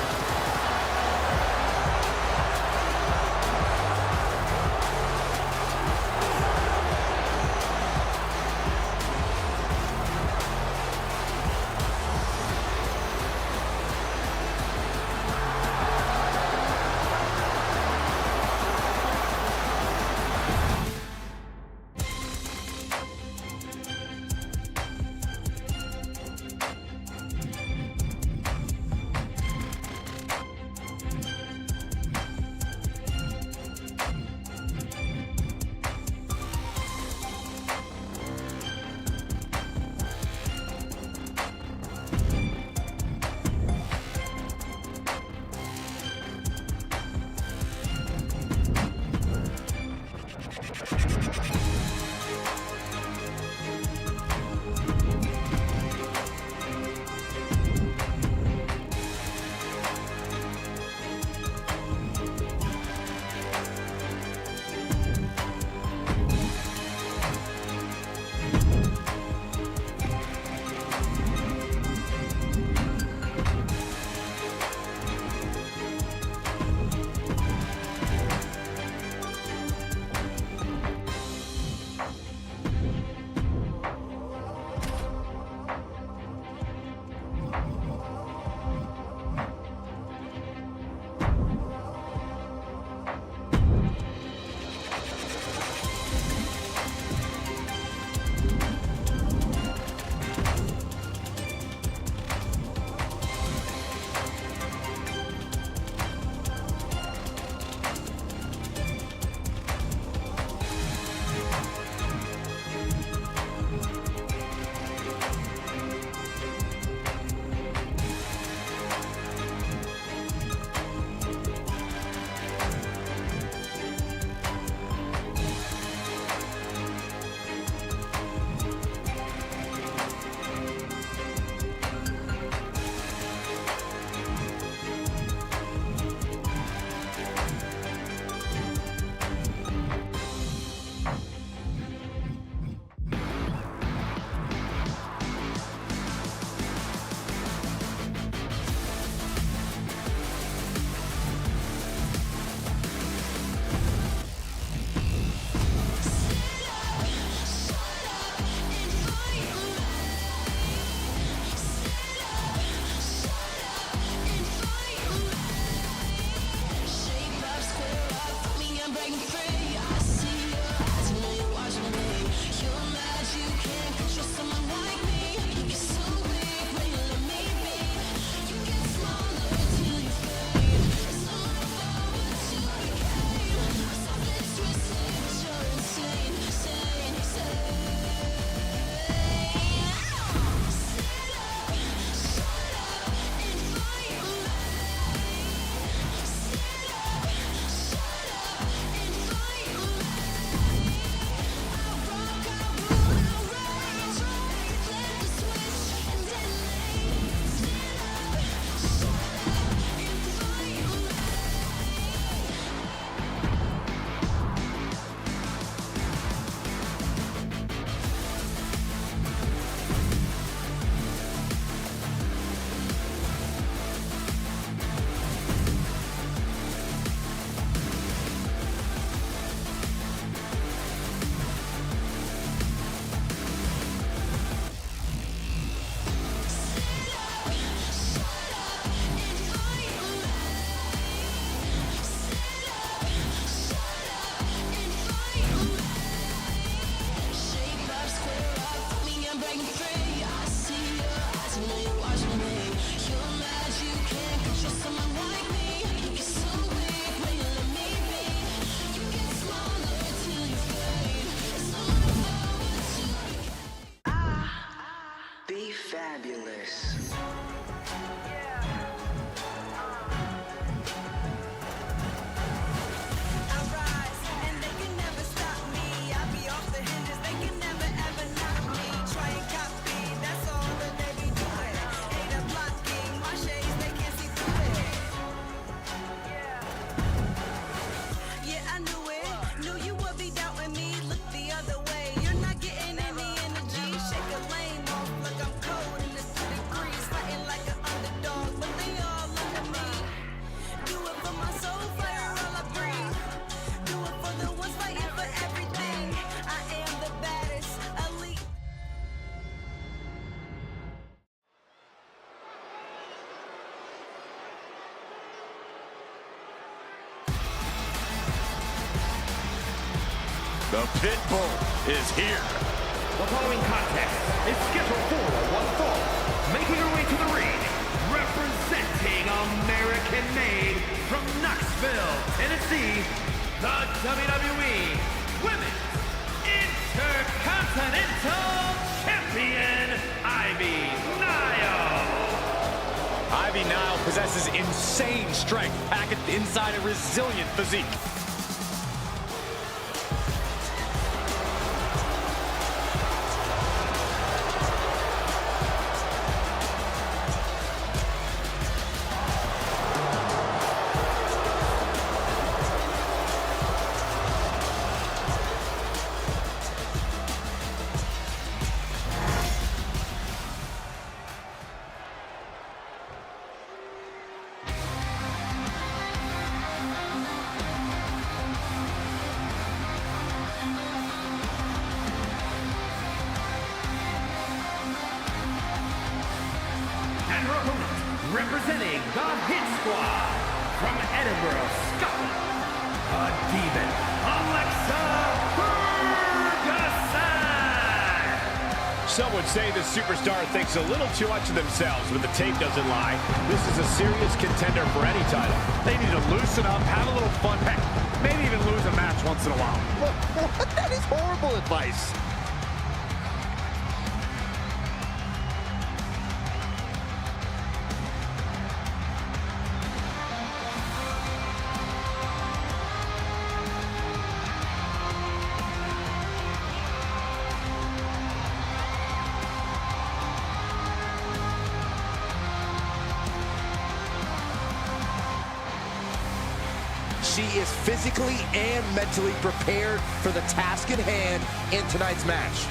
The pit bull is here. The following contest is scheduled for one fall. Making her way to the ring, representing American-made from Knoxville, Tennessee, the WWE Women's Intercontinental Champion, Nile. Nile possesses insane strength, packaged inside a resilient physique. Representing the Hit Squad from Edinburgh, Scotland, a demon, Alexa Ferguson. Some would say the superstar thinks a little too much of themselves, but the tape doesn't lie. This is a serious contender for any title. They need to loosen up, have a little fun, heck, maybe even lose a match once in a while. What? That is horrible advice. She is physically and mentally prepared for the task at hand in tonight's match.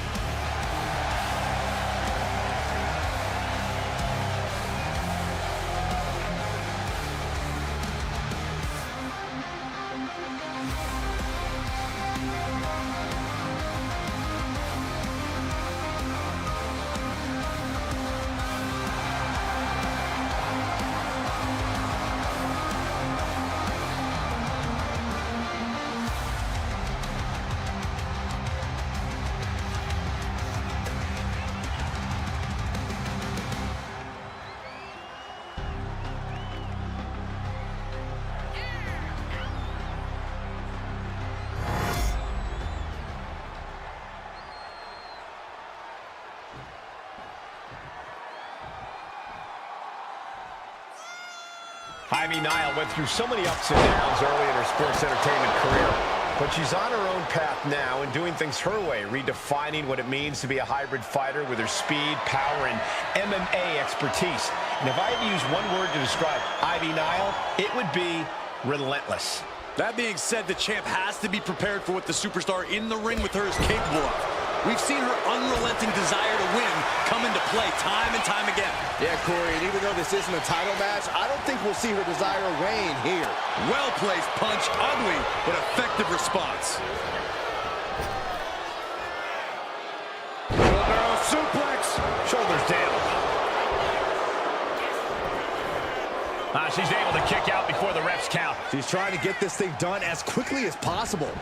Nile went through so many ups and downs early in her sports entertainment career, but she's on her own path now and doing things her way, redefining what it means to be a hybrid fighter with her speed, power, and MMA expertise. And if I had to use one word to describe Nile, it would be relentless. That being said, the champ has to be prepared for what the superstar in the ring with her is capable of. We've seen her unrelenting desire to win come into play time and time again. Yeah, Corey, and even though this isn't a title match, I don't think we'll see her desire wane here. Well-placed punch, ugly, but effective response. Wheelbarrow suplex. Shoulders down. She's able to kick out before the refs count. She's trying to get this thing done as quickly as possible.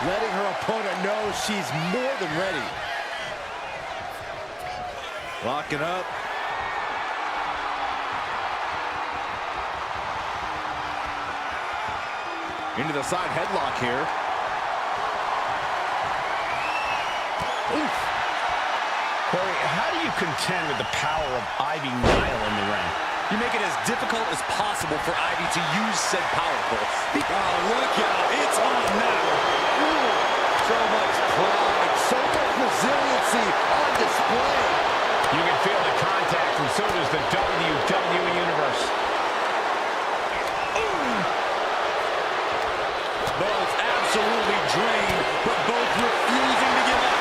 Letting her opponent know she's more than ready. Locking up. Into the side headlock here. Oof. Corey, how do you contend with the power of Nile in the ring? You make it as difficult as possible for Ivy to use said powerful. Oh, look out. It's on now. So much pride, so much resiliency on display. You can feel the contact, and so does the WWE Universe. Both absolutely drained, but both refusing to give up.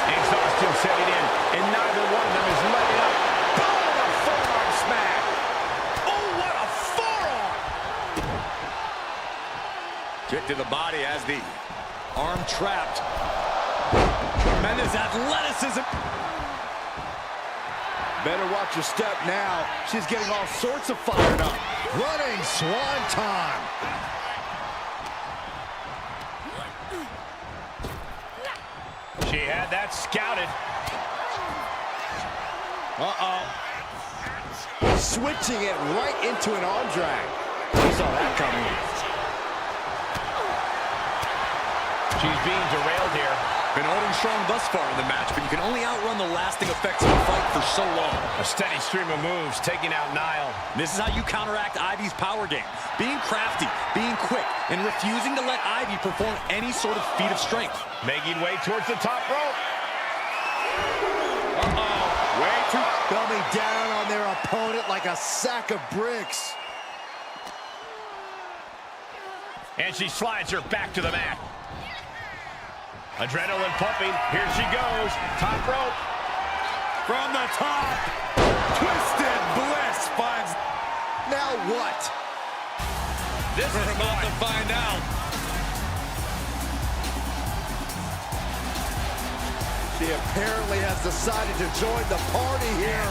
Exhaustion setting in, and neither one of them is letting up. Boom! A forearm smack. Oh, what a forearm! Kick to the body as the arm trapped. Tremendous athleticism. Better watch your step now. She's getting all sorts of fired up. Running swanton. She had that scouted. Uh-oh. Switching it right into an arm drag. We saw that coming. She's being derailed here. Been holding strong thus far in the match, but you can only outrun the lasting effects of a fight for so long. A steady stream of moves, taking out Nile. This is how you counteract Ivy's power game. Being crafty, being quick, and refusing to let Ivy perform any sort of feat of strength. Making way towards the top rope. Uh-oh. Way too dumbing down on their opponent like a sack of bricks. And she slides her back to the mat. Adrenaline pumping. Here she goes. Top rope. From the top. Twisted Bliss finds... Now what? This is about to find out. She apparently has decided to join the party here.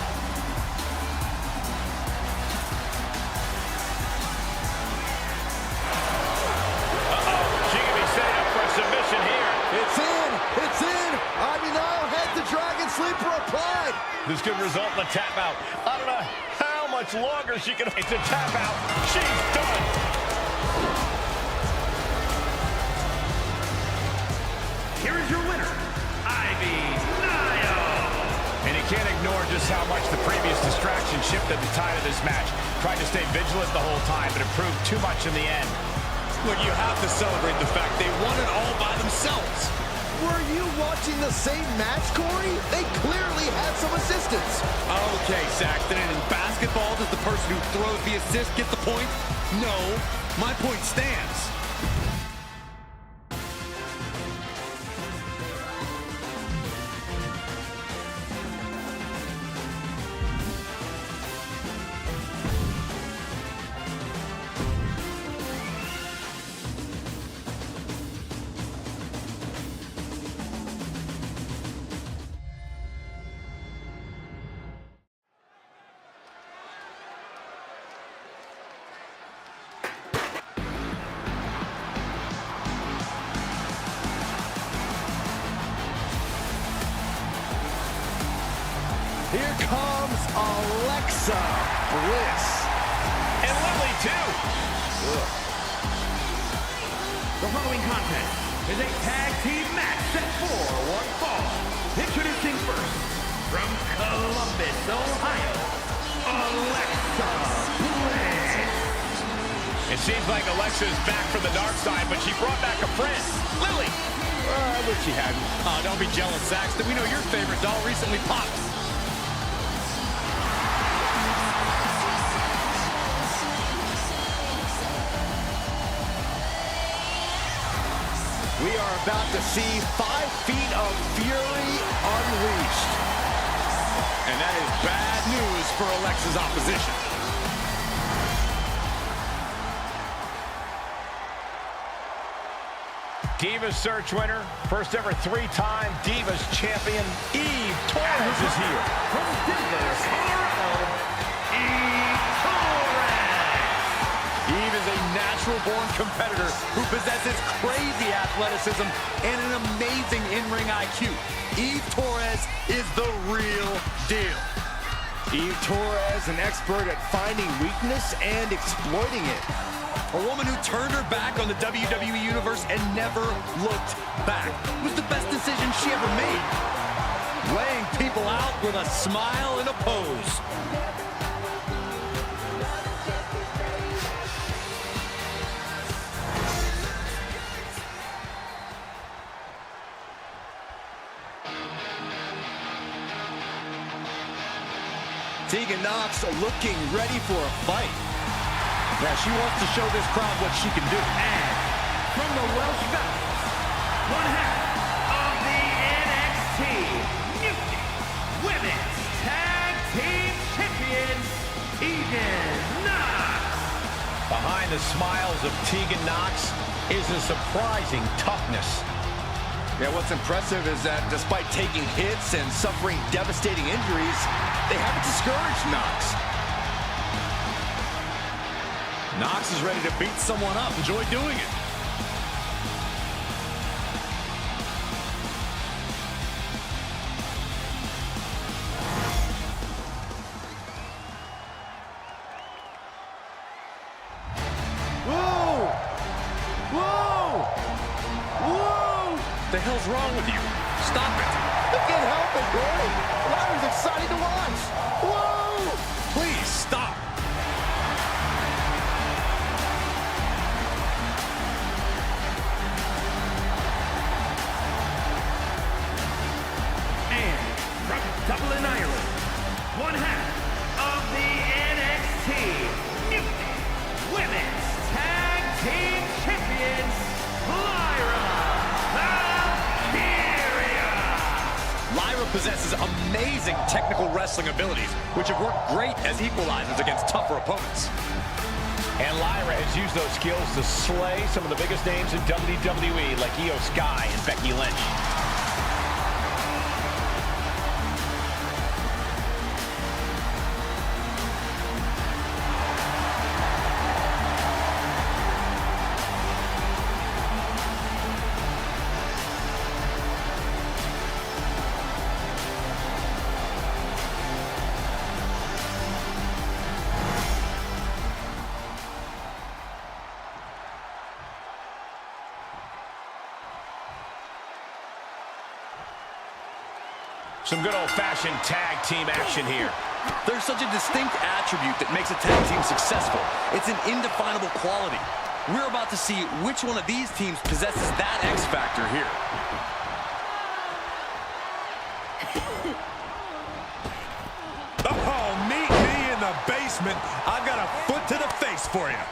Uh-oh. She can be set up for a submission here. It's in! It's in! Ivy Nile has the Dragon Sleeper applied! This could result in a tap out. I don't know how much longer she can wait to tap out. She's done. Here is your winner, Ivy Nile. And you can't ignore just how much the previous distraction shifted the tide of this match. Tried to stay vigilant the whole time, but it proved too much in the end. Look, you have to celebrate the fact they won it all by themselves. Were you watching the same match, Corey? They clearly had some assistance. Okay, Saxton, and in basketball, does the person who throws the assist get the point? No, my point stands. Here comes Alexa Bliss. And Lily, too. The following contest is a tag team match set for one fall. Introducing first, from Columbus, Ohio, Alexa Bliss. It seems like Alexa is back from the dark side, but she brought back a friend, Lily. I wish she hadn't. Oh, don't be jealous, Saxton. We know your favorite doll recently popped. We are about to see 5 feet of fury unleashed. And that is bad news for Alexa's opposition. Divas Search winner, first ever 3-time Divas champion, Eve Torres is here. From Denver, Colorado, Eve Torres. Eve is a natural-born competitor who possesses crazy athleticism and an amazing in-ring IQ. Eve Torres is the real deal. Eve Torres, an expert at finding weakness and exploiting it. A woman who turned her back on the WWE Universe and never looked back. It was the best decision she ever made. Laying people out with a smile and a pose. Tegan Nox looking ready for a fight. Yeah, she wants to show this crowd what she can do. And from the Welsh Valley, one half of the NXT Mutiny Women's Tag Team Champions, Tegan Nox. Behind the smiles of Tegan Nox is a surprising toughness. Yeah, what's impressive is that despite taking hits and suffering devastating injuries, they haven't discouraged Nox. Nox is ready to beat someone up. Enjoy doing it. Whoa! Whoa! Whoa! The hell's wrong with you? Stop it. I can't help it, Corey. Lyra's exciting to watch. Whoa! Please stop. And from Dublin, Ireland, one half of the NXT Mutiny Women's Tag Team Champions, Lyra Valkyria. Lyra possesses amazing technical wrestling abilities, which have worked great as equalizers against tougher opponents. And Lyra has used those skills to slay some of the biggest names in WWE, like Io Sky and Becky Lynch. Some good old-fashioned tag team action here. There's such a distinct attribute that makes a tag team successful. It's an indefinable quality. We're about to see which one of these teams possesses that X factor here. Oh, meet me in the basement. I've got a foot to the face for you.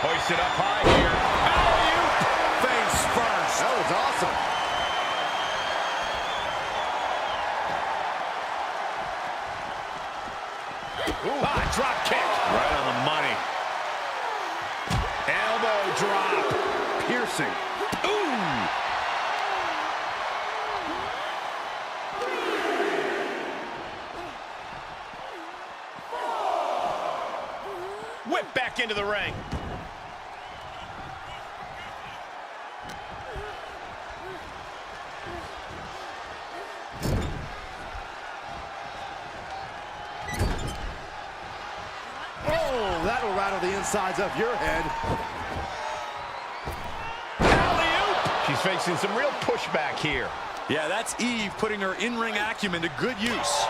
Hoisted up high here. Alley-oop. Face first. That was awesome. Ooh, drop kick. Right on the money. Elbow drop. Piercing. Ooh. Whip back into the ring. That'll rattle the insides of your head. Alley-oop. She's facing some real pushback here. Yeah, that's Eve putting her in-ring acumen to good use.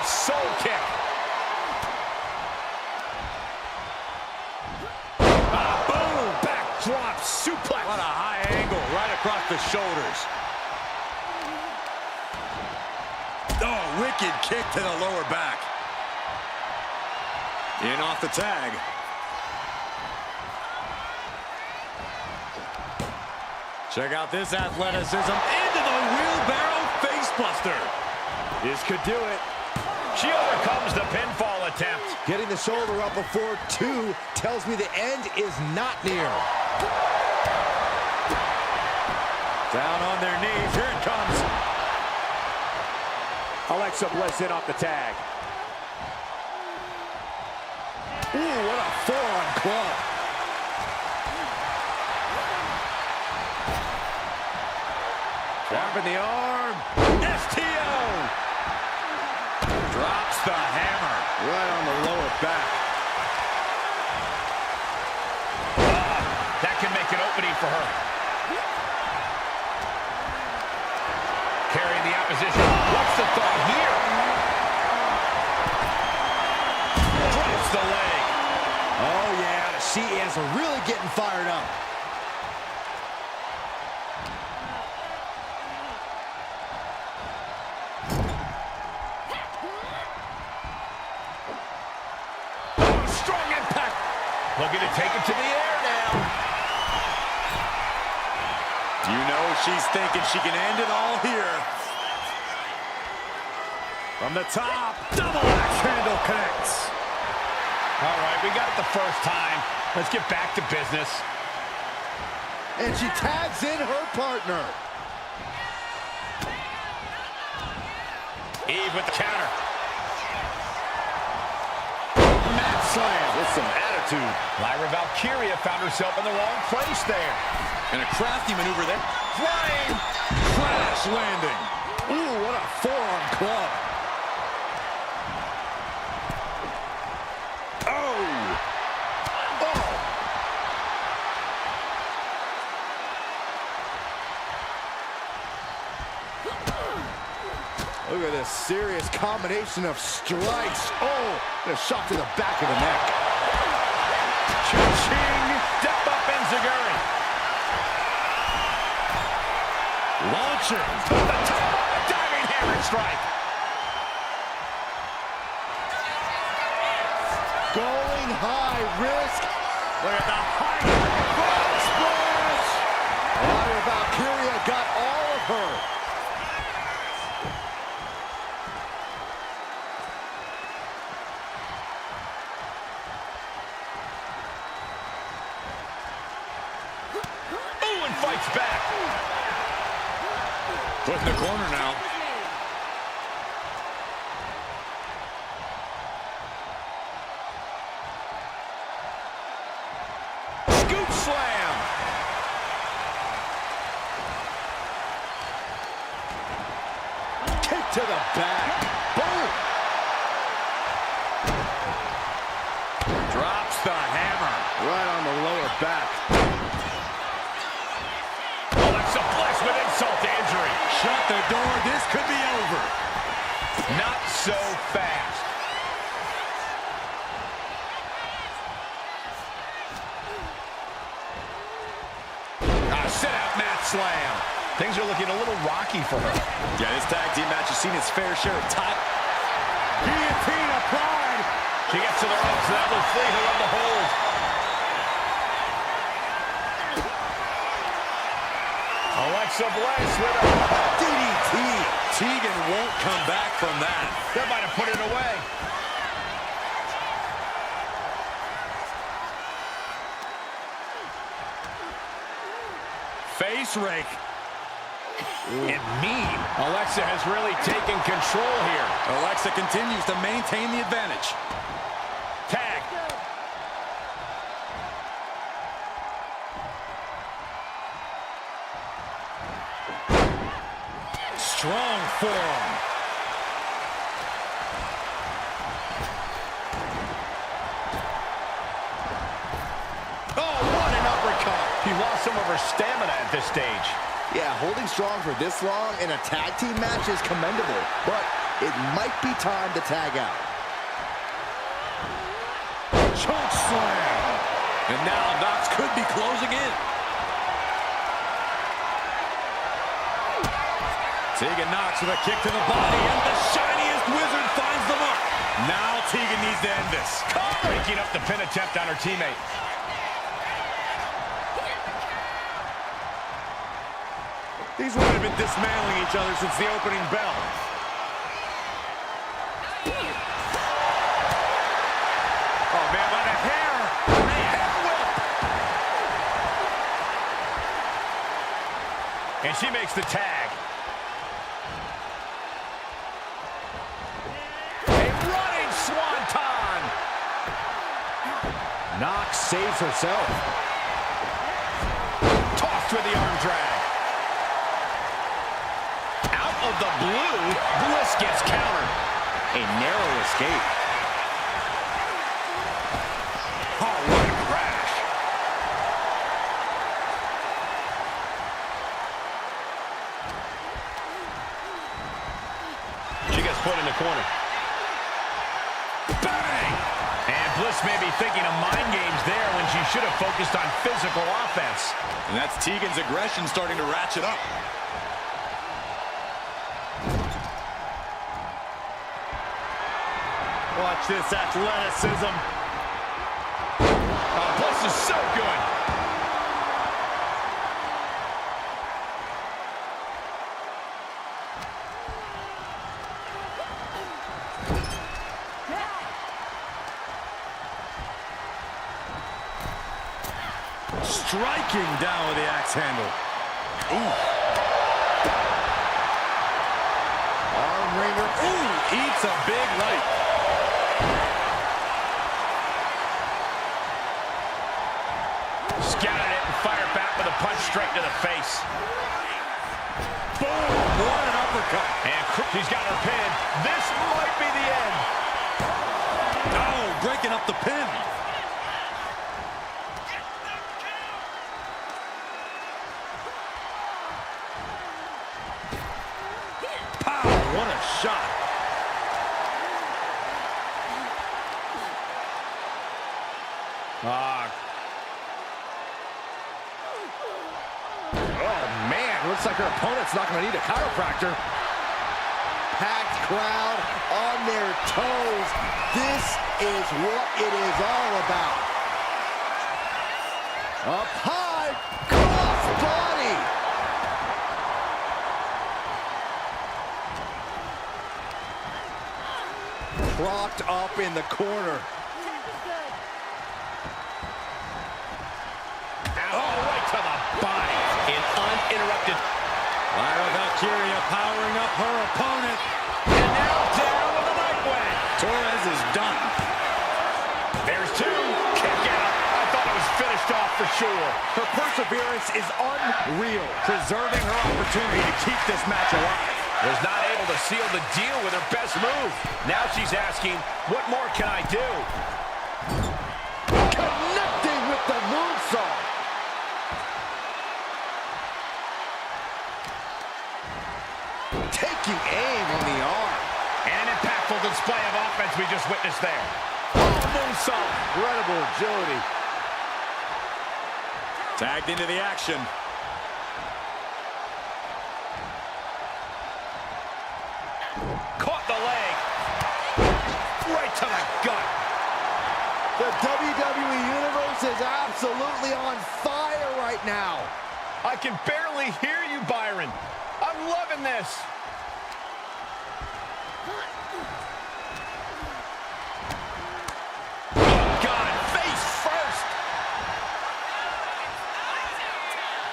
Soul kick. Boom. Backdrop suplex. What a high angle right across the shoulders. Oh, wicked kick to the lower back. In off the tag. Check out this athleticism into the wheelbarrow facebuster. This could do it. She overcomes the pinfall attempt. Getting the shoulder up before 2 tells me the end is not near. Down on their knees. Here it comes. Alexa Bliss in off the tag. Ooh, what a forearm club. Dropping the arm. STO. Drops the hammer. Right on the lower back. That can make an opening for her. Carrying the opposition. What's the thought here? Drops the leg. Oh, yeah, she is really getting fired up. Oh, strong impact. Looking to take it to the air now. You know she's thinking she can end it all here. From the top, double axe handle connects. All right, we got it the first time. Let's get back to business. And she tags in her partner. Eve with the counter. Mat slam with some attitude. Lyra Valkyria found herself in the wrong place there. And a crafty maneuver there. Flying. Crash landing. Ooh, what a forearm club. Look at this serious combination of strikes. Oh, and a shot to the back of the neck. Cha-ching! Step up Enziguri. Launching. The top, a diving hammer strike. Going high risk. Look at the height. Frog splash. Lyra Valkyria got all of her. Fights back. Put in the corner now. Scoop slam. Kick to the back. Boom. Drops the hammer. Right on the lower back. With insult to injury. Shut the door. This could be over. Not so fast. Sit out mat slam. Things are looking a little rocky for her. Yeah, this tag team match has seen its fair share of time. Guillotine applied. She gets to the ropes. That will free her of the hold. Alexa Bliss with a DDT. Tegan won't come back from that. That might have put it away. Face rake. And mean. Alexa has really taken control here. Alexa continues to maintain the advantage. Tag. Strong forearm. Oh, what an uppercut. He lost some of her stamina at this stage. Yeah, holding strong for this long in a tag team match is commendable, but it might be time to tag out. Choke slam. And now Nox could be closing in. Tegan Nox with a kick to the body, and the shiniest wizard finds the mark. Now Tegan needs to end this. Breaking up the pin attempt on her teammate. These women have been dismantling each other since the opening bell. Oh, man, by the hair. Hair whip. And she makes the tag. Swanton! Nox saves herself. Tossed with the arm drag. Out of the blue, Bliss gets countered. A narrow escape. Oh, what a crash. She gets put in the corner. Bang! And Bliss may be thinking of mind games there when she should have focused on physical offense. And that's Tegan's aggression starting to ratchet up. Watch this athleticism. Oh, Bliss is so good. Striking down with the axe handle. Ooh. Arm wringer. Ooh, eats a big right. Scouted it and fired back with a punch straight to the face. Boom! What an uppercut. And she's got her pin. This might be the end. Oh, breaking up the pin. Pow! What a shot. Oh, man. Looks like her opponent's not going to need a chiropractor. Packed crowd on their toes. This is what it is all about. Up high, cross body. Propped up in the corner. Oh, right to the body. An uninterrupted. Lyra Valkyria powering up her opponent. And now down with a night win. Torres is done. There's two. Kick out. I thought it was finished off for sure. Her perseverance is unreal. Preserving her opportunity to keep this match alive. Was not able to seal the deal with her best move. Now she's asking, what more can I do? Connecting with the moonsault. Taking aim on the arm. And an impactful display of offense we just witnessed there. Oh, moonsault. Incredible agility. Tagged into the action. Caught the leg. Right to the gut. The WWE Universe is absolutely on fire right now. I can barely hear you, Byron. I'm loving this. Oh, God, face first.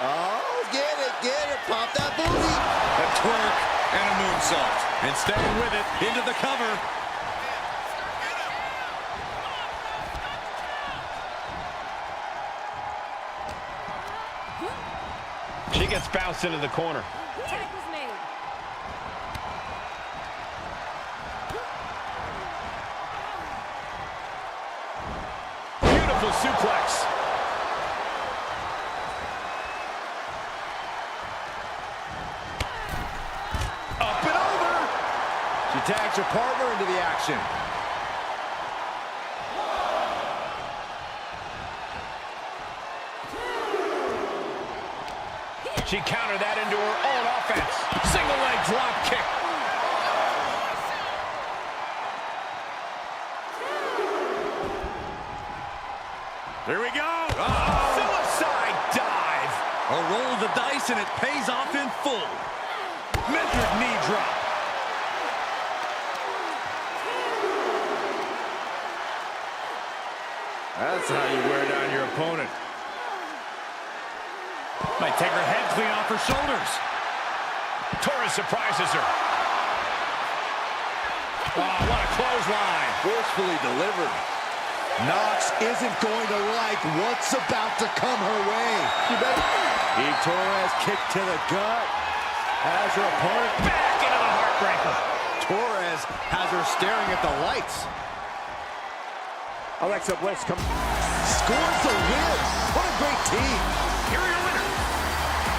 Oh, get it, pop that booty. A twerk and a moonsault. And staying with it into the cover. She gets bounced into the corner. Tag was made. Beautiful suplex. Up and over. She tags her partner into the action. She countered that into her own offense. Single leg drop kick. Here we go. Suicide dive. A roll of the dice and it pays off in full. Measured knee drop. That's how you wear down your opponent. Might take her head clean off her shoulders. Torres surprises her. Oh, what a clothesline. Forcefully delivered. Nox isn't going to like what's about to come her way. Torres kick to the gut. Has her opponent Back into the heartbreaker. Torres has her staring at the lights. Alexa Bliss scores the win. What a great team. Here are your winners,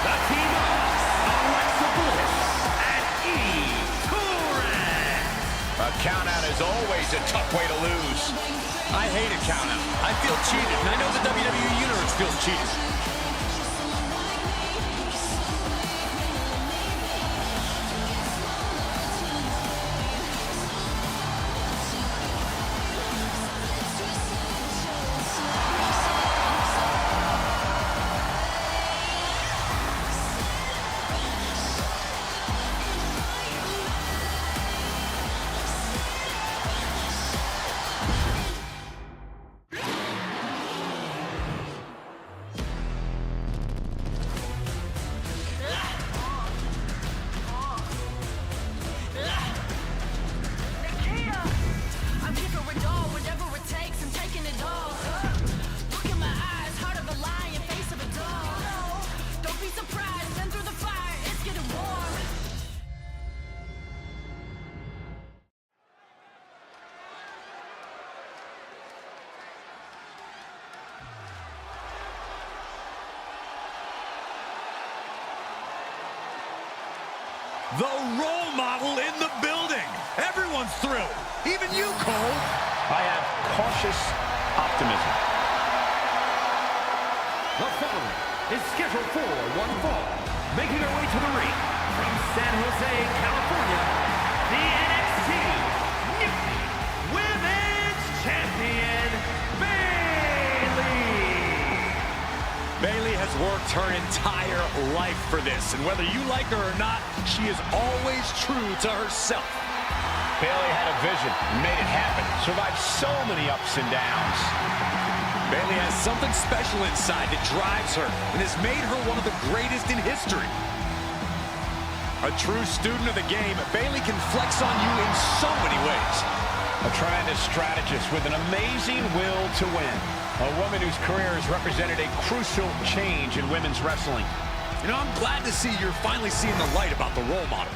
the team of Alexa Bliss and Torres. A countout is always a tough way to lose. I hate a countout. I feel cheated, and I know the WWE Universe feels cheated. The role model in the building. Everyone's thrilled. Even you, Cole. I have cautious optimism. The following is scheduled for one fall. Making her way to the ring from San Jose, California, the NXT Mutiny Women's Champion, Bayley. Bayley has worked her entire life for this, and whether you like her or not, she is always true to herself. Bayley had a vision, made it happen, survived so many ups and downs. Bayley has something special inside that drives her and has made her one of the greatest in history. A true student of the game, Bayley can flex on you in so many ways. A tremendous strategist with an amazing will to win. A woman whose career has represented a crucial change in women's wrestling. You know, I'm glad to see you're finally seeing the light about the role model.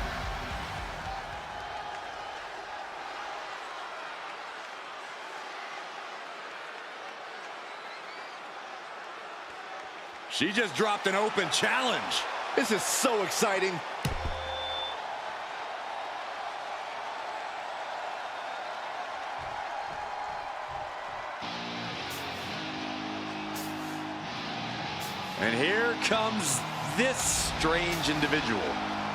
She just dropped an open challenge. This is so exciting. And here comes this strange individual.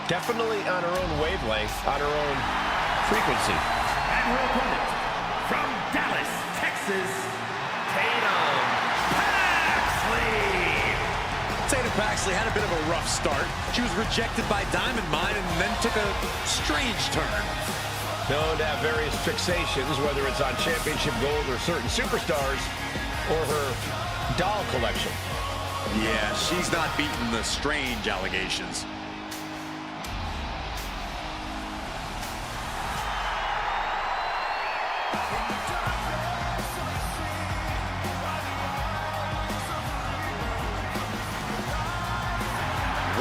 Definitely on her own wavelength, on her own frequency. And her opponent from Dallas, Texas, Tatum Paxley. Tatum Paxley had a bit of a rough start. She was rejected by Diamond Mine and then took a strange turn. Known to have various fixations, whether it's on championship gold or certain superstars, or her doll collection. Yeah, she's not beating the strange allegations.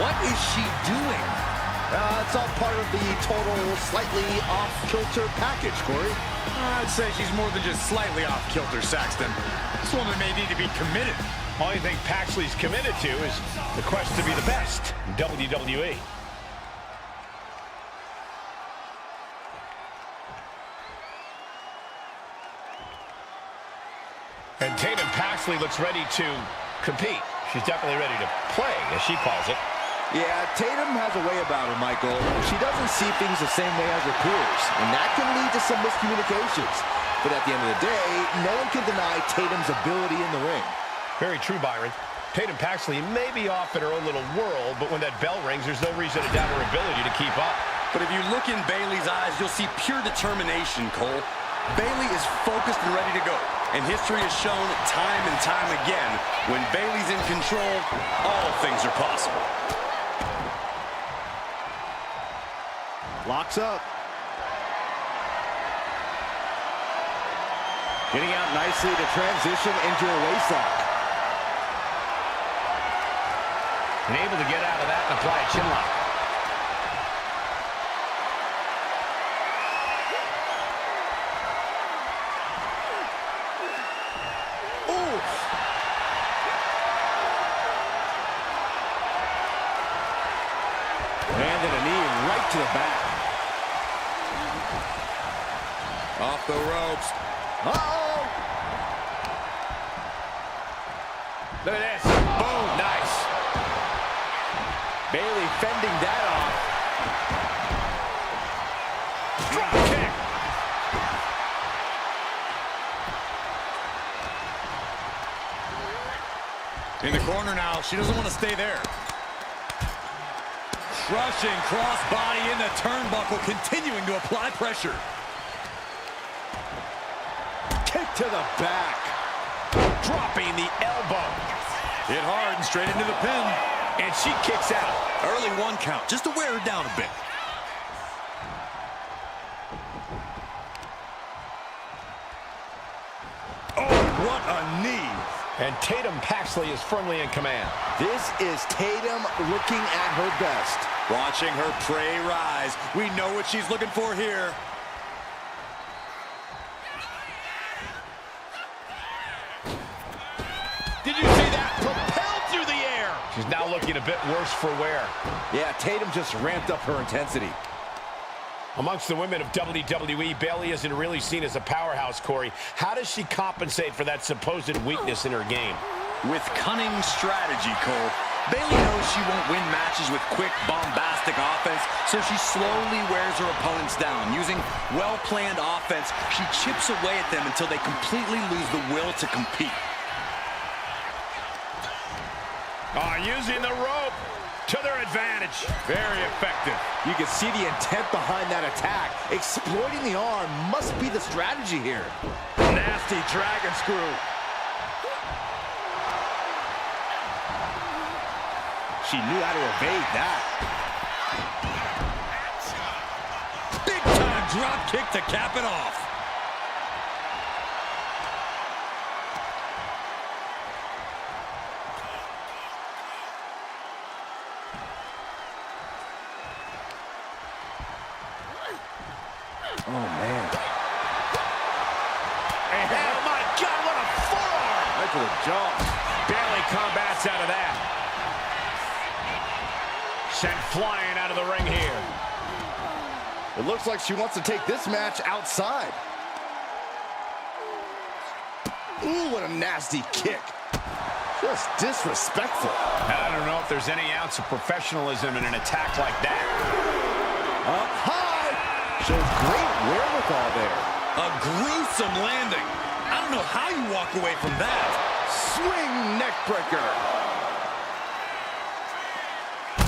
What is she doing? It's all part of the total slightly off-kilter package, Corey. I'd say she's more than just slightly off-kilter, Saxton. This woman may need to be committed. Only thing Paxley's committed to is the quest to be the best in WWE. And Tatum Paxley looks ready to compete. She's definitely ready to play, as she calls it. Yeah, Tatum has a way about her, Michael. She doesn't see things the same way as her peers, and that can lead to some miscommunications. But at the end of the day, no one can deny Tatum's ability in the ring. Very true, Byron. Tatum Paxley may be off in her own little world, but when that bell rings, there's no reason to doubt her ability to keep up. But if you look in Bayley's eyes, you'll see pure determination, Cole. Bayley is focused and ready to go. And history has shown time and time again, when Bayley's in control, all things are possible. Locks up. Getting out nicely to transition into a waistlock. And able to get out of that and apply a chin lock. Oof. Landed a knee right to the back. Off the ropes. Uh-oh. Look at this. Boom. Nice. Bayley fending that off. Drop kick. In the corner now. She doesn't want to stay there. Crushing crossbody in the turnbuckle, continuing to apply pressure. Kick to the back. Dropping the elbow. Hit hard and straight into the pin. And she kicks out. Early one count, just to wear her down a bit. Oh, what a knee. And Tatum Paxley is firmly in command. This is Tatum looking at her best. Watching her prey rise. We know what she's looking for here. Did you see that? Propelled through the air. She's She's now looking a bit worse for wear. Yeah, Tatum just ramped up her intensity. Amongst the women of WWE, Bayley isn't really seen as a powerhouse, Corey. How does she compensate for that supposed weakness in her game? With cunning strategy, Cole. Bayley knows she won't win matches with quick, bombastic offense, so she slowly wears her opponents down. Using well-planned offense, she chips away at them until they completely lose the will to compete. Using the rope to their advantage. Very effective. You can see the intent behind that attack. Exploiting the arm must be the strategy here. Nasty dragon screw. She knew how to evade that. Big time drop kick to cap it off. Oh, man. And oh, my God, what a forearm! Right to the jaw. Bayley combats out of that. Sent flying out of the ring here. It looks like she wants to take this match outside. Ooh, what a nasty kick. Just disrespectful. I don't know if there's any ounce of professionalism in an attack like that. Up high. Shows great wherewithal there. A gruesome landing. I don't know how you walk away from that. Swing neck breaker.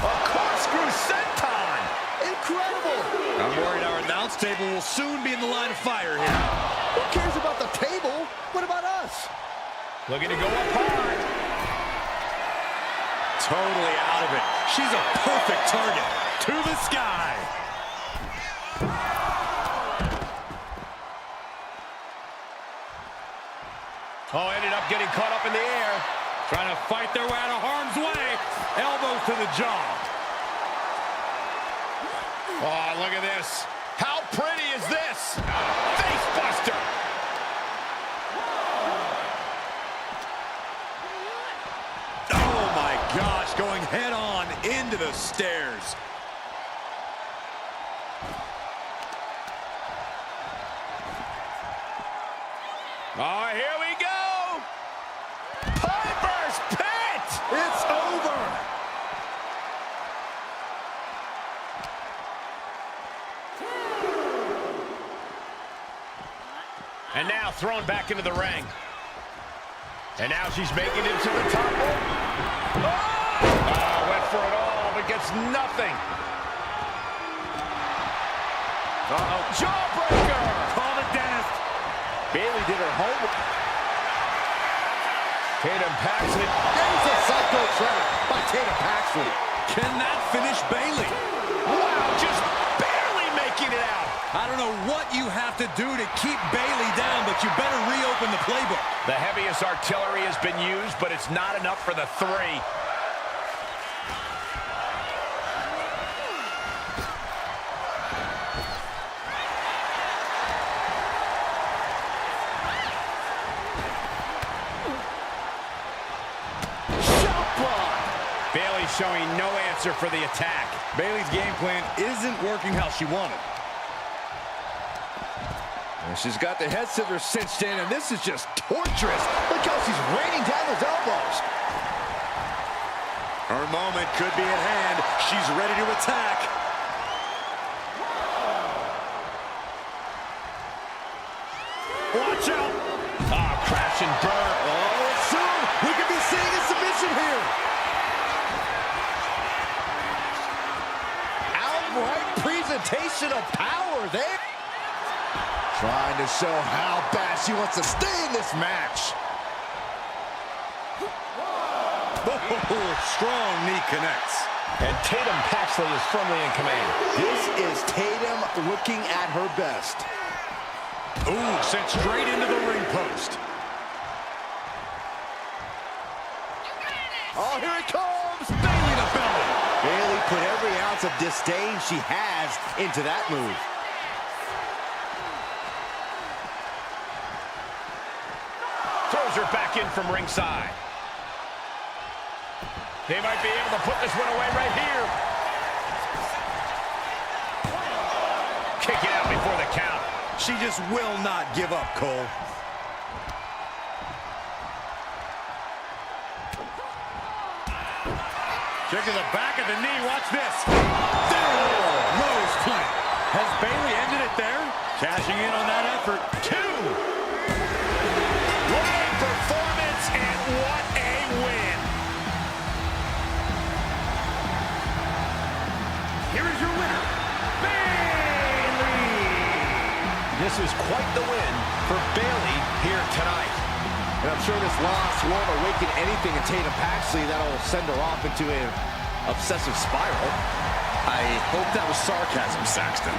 A corkscrew senton. Incredible. I'm worried our announce table will soon be in the line of fire here. Who cares about the table? What about us? Looking to go up hard. Totally out of it. She's a perfect target. To the sky. Oh, ended up getting caught up in the air. Trying to fight their way out of harm's way. Elbow to the jaw. Oh, look at this. How pretty is this? Face buster. Oh, my gosh. Going head on into the stairs. Oh, here we go. Piper's Pit. It's over. And now thrown back into the ring. And now she's making it to the top rope. Oh, went for it all, but gets nothing. Uh-oh, jawbreaker. Call the dentist. Bayley did her homework. Tatum Paxley. There's a psycho trap by Tatum Paxley. Can that finish Bayley? Wow, just barely making it out. I don't know what you have to do to keep Bayley down, but you better reopen the playbook. The heaviest artillery has been used, but it's not enough for the three. Bayley showing no answer for the attack. Bayley's game plan isn't working how she wanted. And she's got the head scissors cinched in, and this is just torturous. Look how she's raining down those elbows. Her moment could be at hand. She's ready to attack. Watch out. Ah, crash and burn. Oh, soon we could be seeing a submission here. Outright presentation of power there. Trying to show how bad she wants to stay in this match. Oh, strong knee connects. And Tatum Paxley is firmly in command. This is Tatum looking at her best. Ooh, sent straight into the ring post. Oh, here it comes. Bayley to belly. Bayley put every ounce of disdain she has into that move. Throws her back in from ringside. They might be able to put this one away right here. Kick it out before the count. She just will not give up, Cole. Check to the back of the knee. Watch this. Rose plant. Has Bayley ended it there? Cashing in on that effort. 2. What a performance and what a win. Here is your winner, Bayley. This is quite the win for Bayley here tonight. And I'm sure this loss won't awaken anything in Tatum Paxley that'll send her off into an obsessive spiral. I hope that was sarcasm, Saxton.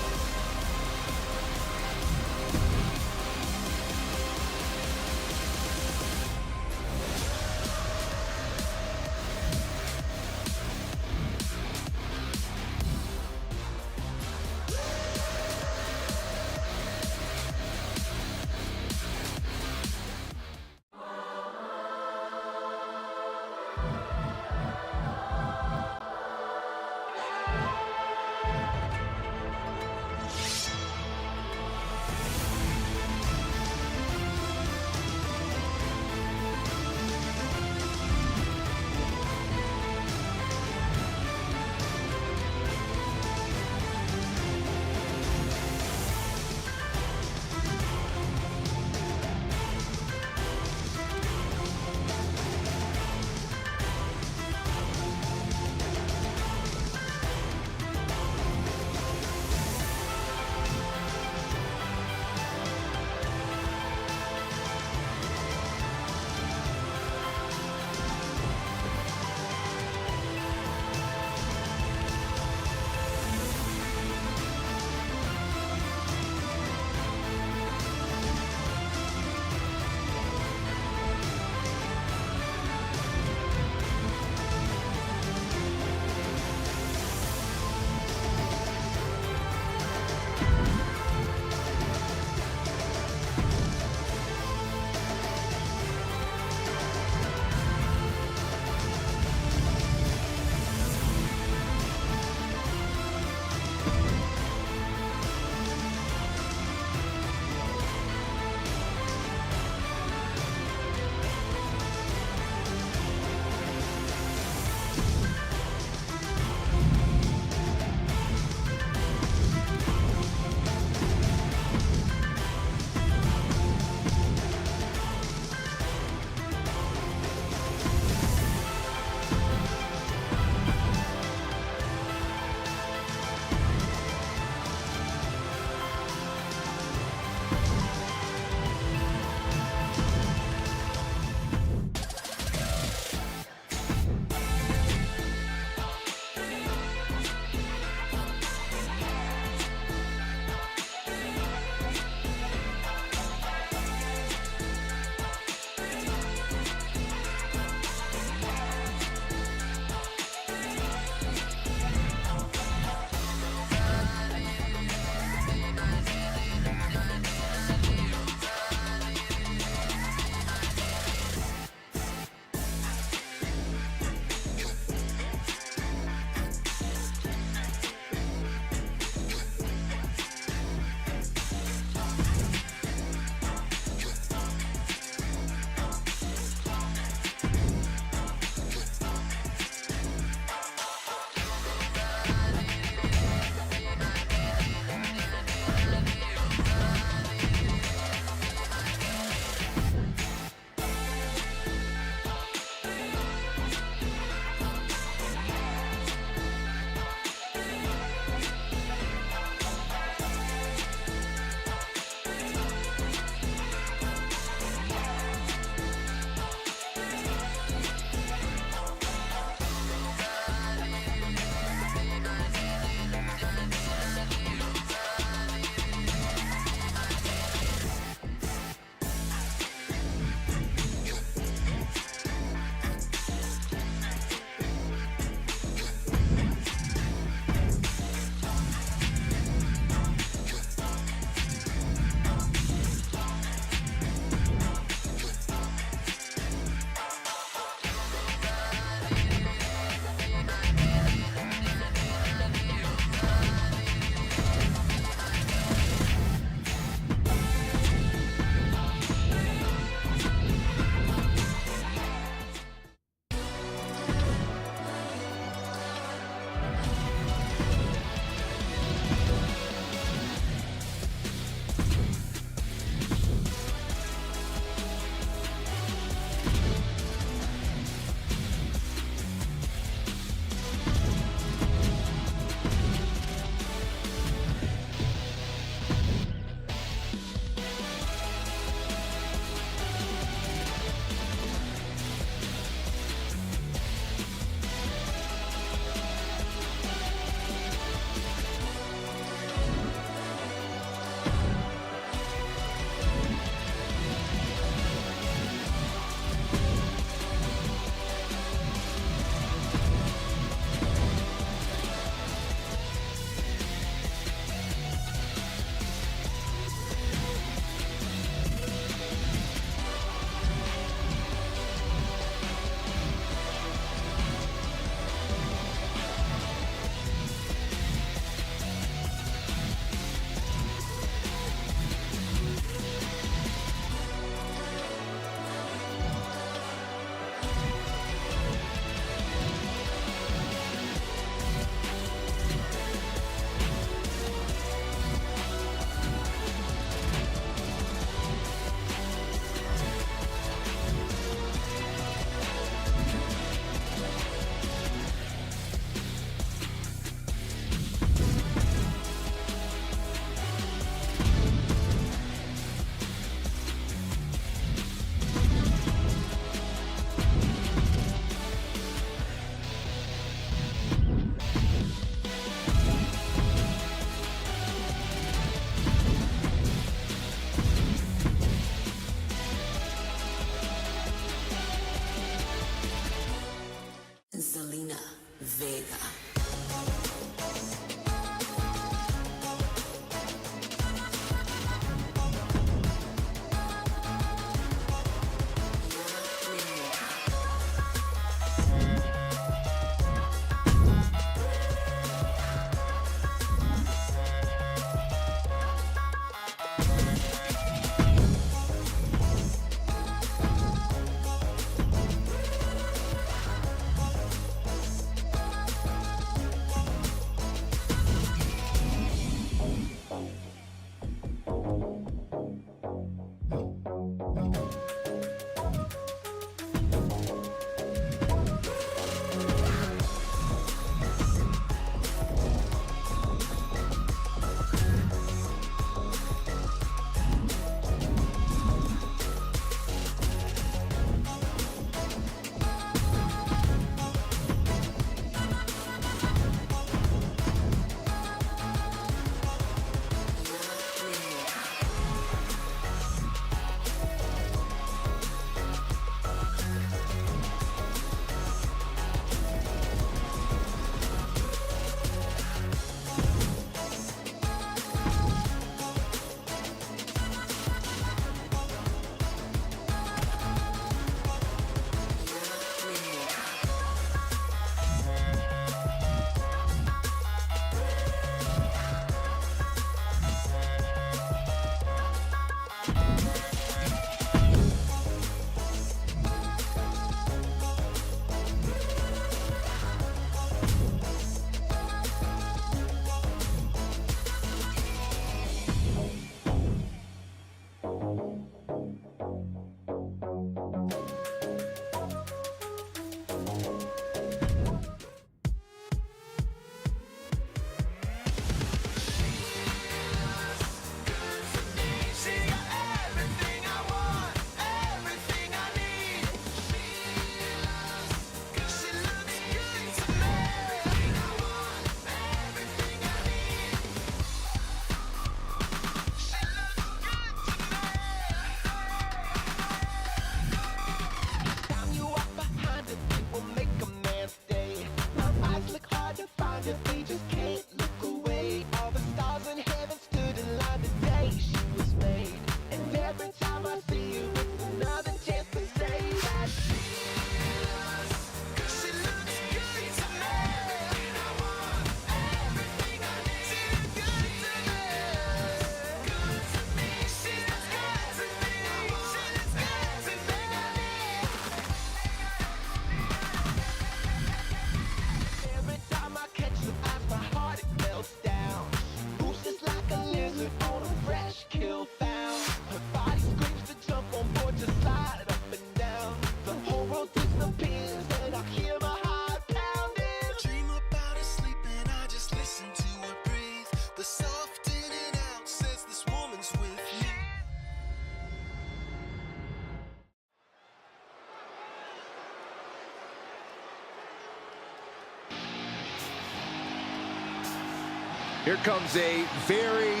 Here comes a very,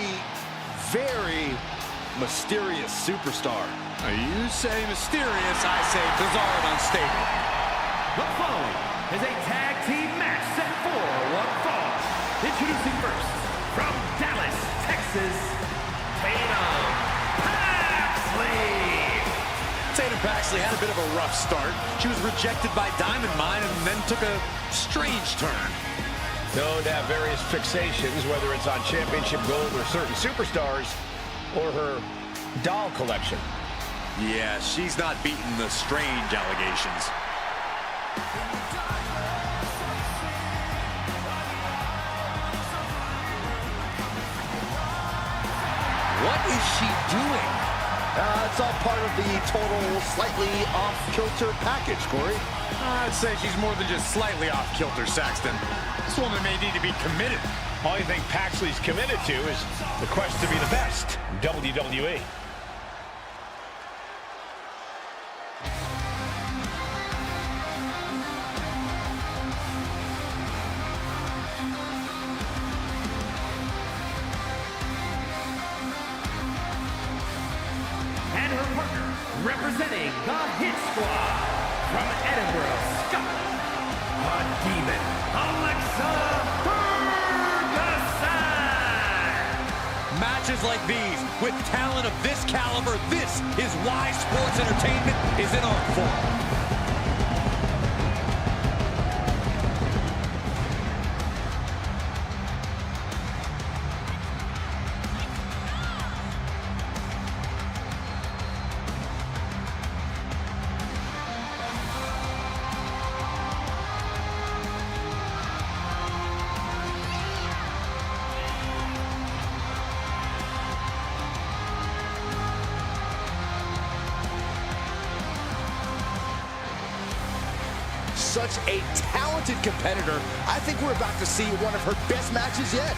very mysterious superstar. You say mysterious, I say bizarre and unstable. The following is a tag team match set for one fall. Introducing first, from Dallas, Texas, Tatum Paxley. Tatum Paxley had a bit of a rough start. She was rejected by Diamond Mine and then took a strange turn. Known to have various fixations, whether it's on championship gold or certain superstars, or her doll collection. Yeah, she's not beating the strange allegations. What is she doing? It's all part of the total slightly off-kilter package, Corey. I'd say she's more than just slightly off-kilter, Saxton. This woman may need to be committed. All you think Paxley's committed to is the quest to be the best in WWE. And her partner, representing the Hit Squad from Edinburgh, Scotland, a demon, Alexa Ferguson. Matches like these, with talent of this caliber, this is why sports entertainment is an art form. Such a talented competitor. I think we're about to see one of her best matches yet.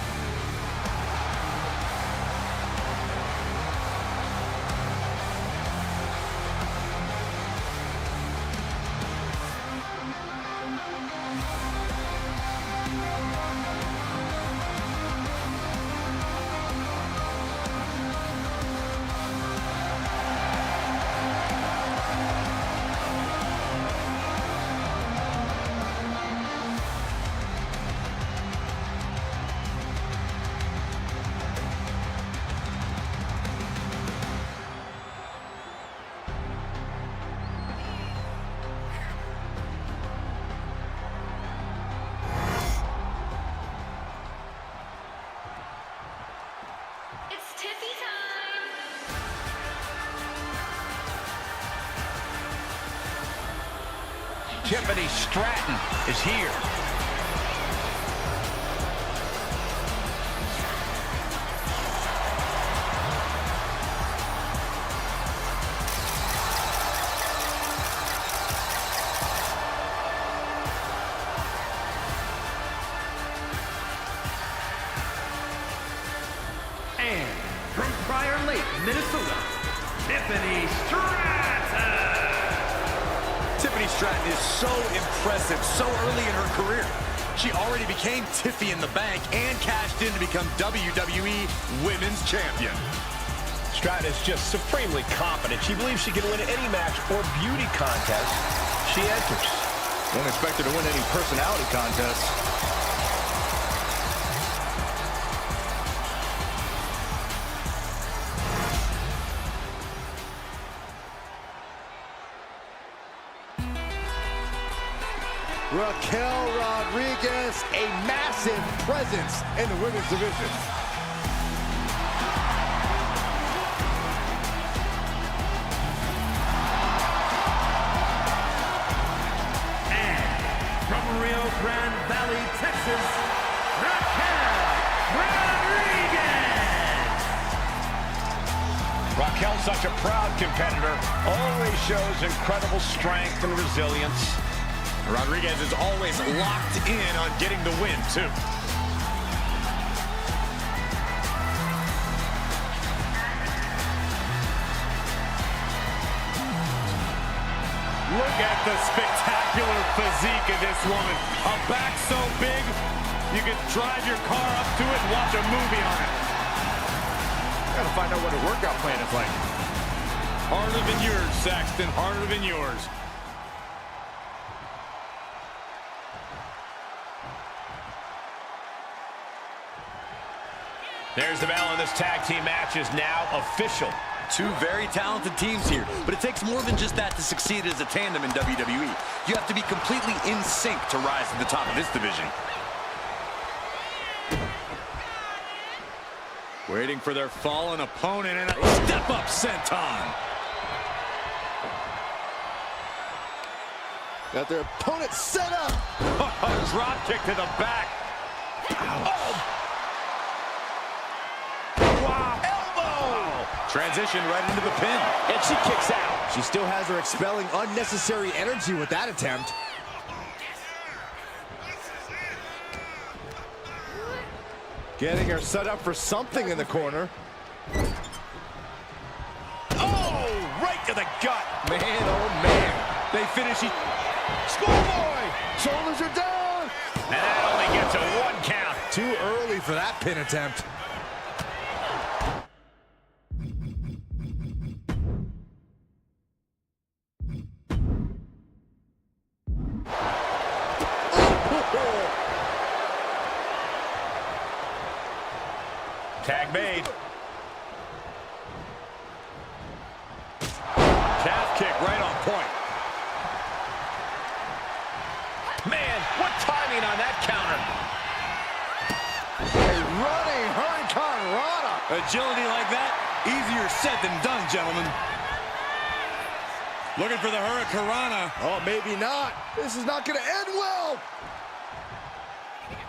Tiffany Stratton is here. And from Prior Lake, Minnesota, Tiffany Stratton. Tiffany Stratton is so impressive so early in her career. She already became Tiffy in the Bank and cashed in to become WWE Women's Champion. Stratton is just supremely confident. She believes she can win any match or beauty contest she enters. Don't expect her to win any personality contests. Raquel Rodriguez, a massive presence in the women's division. And from Rio Grande Valley, Texas, Raquel Rodriguez. Raquel's such a proud competitor, always shows incredible strength and resilience. Rodriguez is always locked in on getting the win, too. Look at the spectacular physique of this woman. A back so big, You can drive your car up to it and watch a movie on it. Gotta find out what a workout plan is like. Harder than yours, Saxton. Harder than yours. There's the bell, and this tag team match is now official. Two very talented teams here, but it takes more than just that to succeed as a tandem in WWE. You have to be completely in sync to rise to the top of this division. Waiting for their fallen opponent, and a step-up senton. Got their opponent set up. Drop kick to the back. Oh. Wow. Elbow. Transition right into the pin. And she kicks out. She still has her expelling unnecessary energy with that attempt. Getting her set up for something in the corner. Oh, right to the gut. Man, oh man. They finish it. Schoolboy! Shoulders are down! And that only gets a 1 count. Too early for that pin attempt. Tag made. Calf kick right on point. Man, what timing on that counter. A running Hurricane Rana. Agility like that, easier said than done, gentlemen. Looking for the Hurricane Rana. Oh, maybe not. This is not going to end well.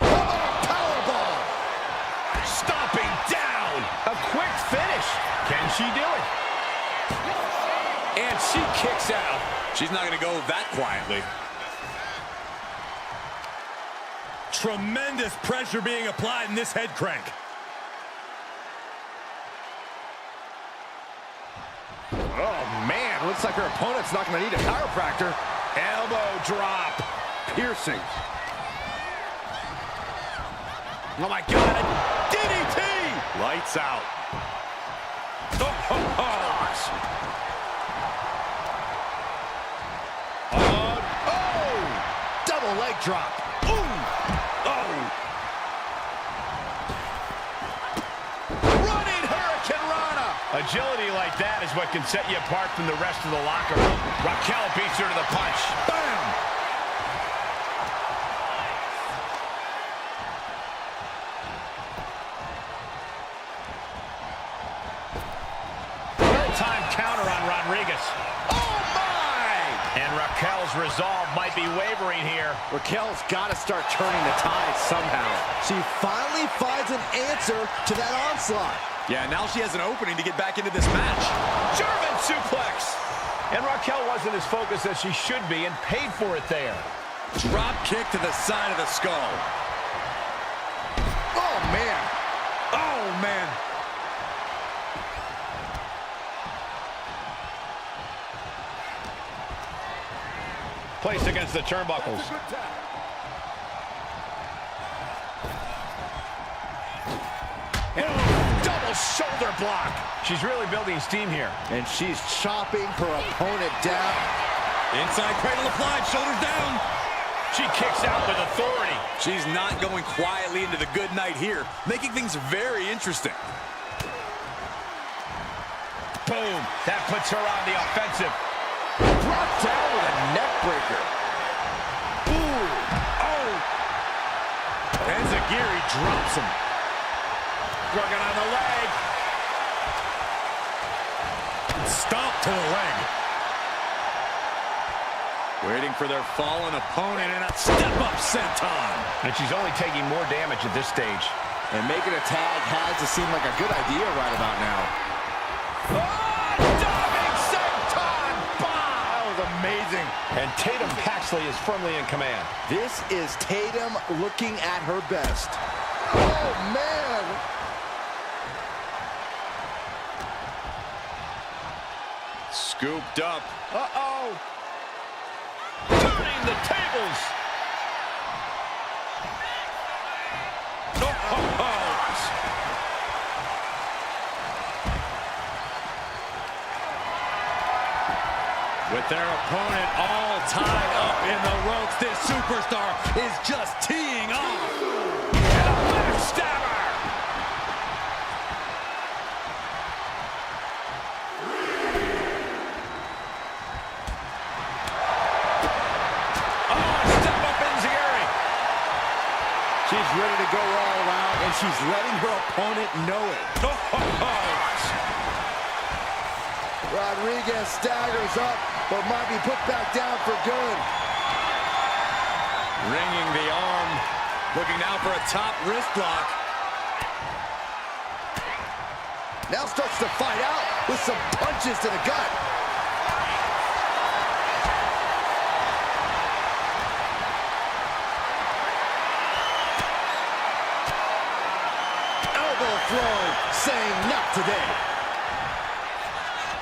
Powerbomb. Stomping down. A quick finish. Can she do it? And she kicks out. She's not going to go that quietly. Tremendous pressure being applied in this head crank. Oh, man. Looks like her opponent's not going to need a chiropractor. Elbow drop. Piercing. Oh, my God. DDT. Lights out. Double leg drop. Running Hurricane Rana. Agility like that is what can set you apart from the rest of the locker room. Raquel beats her to the punch. Bam! Well-timed counter on Rodriguez. Oh, my! And Raquel's resolve might be wavering here. Raquel's got to start turning the tide somehow. She finally finds an answer to that onslaught. Yeah, now she has an opening to get back into this match. German suplex. And Raquel wasn't as focused as she should be and paid for it there. Drop kick to the side of the skull. Oh, man. Oh, man. Placed against the turnbuckles. Double shoulder block. She's really building steam here. And she's chopping her opponent down. Inside cradle applied, shoulders down. She kicks out with authority. She's not going quietly into the good night here, making things very interesting. Boom. That puts her on the offensive. Brought down with a neck breaker. Ooh. Oh. Enziguri drops him. Working on the leg. Stomp to the leg. Waiting for their fallen opponent and a step-up senton. And she's only taking more damage at this stage. And making a tag has to seem like a good idea right about now. Diving senton bomb! That was amazing. And Tatum Paxley is firmly in command. This is Tatum looking at her best. Oh, man. Scooped up. Uh-oh. Turning the tables. With their opponent all tied up in the ropes, this superstar is just teeing off. And a backstabber. Oh, step up enziguri. She's ready to go all around, and she's letting her opponent know it. Rodriguez staggers up, but might be put back down for good. Ringing the arm, looking now for a top wrist lock. Now starts to fight out with some punches to the gut. Elbow throw, saying not today.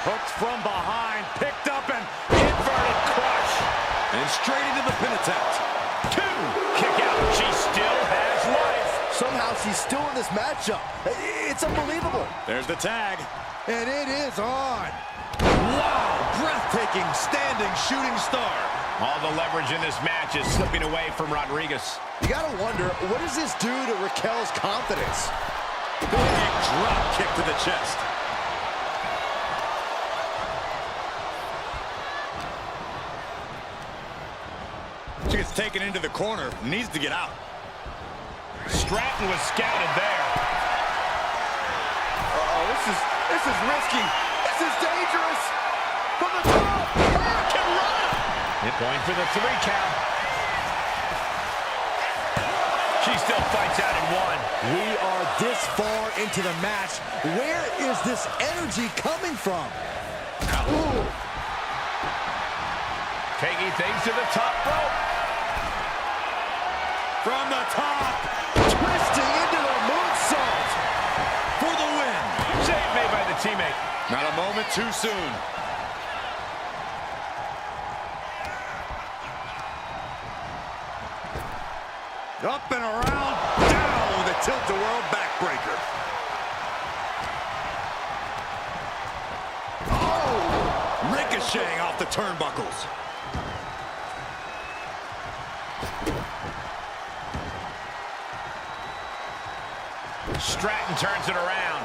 Hooked from behind, picked up and inverted crush. And straight into the pin attempt. 2. Kick out. She still has life. Somehow she's still in this matchup. It's unbelievable. There's the tag. And it is on. Wow, breathtaking standing shooting star. All the leverage in this match is slipping away from Rodriguez. You gotta wonder, what does this do to Raquel's confidence? Big drop kick to the chest. She gets taken into the corner, needs to get out. Stratton was scouted there. Uh-oh, this is risky. This is dangerous. From the top, Hurricane Run. Going for the 3 count. She still fights out in 1. We are this far into the match. Where is this energy coming from? Ooh. Taking things to the top rope. From the top. Twisting into the moonsault. For the win. Save made by the teammate. Not a moment too soon. Up and around. Down with a tilt-a-whirl backbreaker. Oh! Ricocheting off the turnbuckles. Stratton turns it around.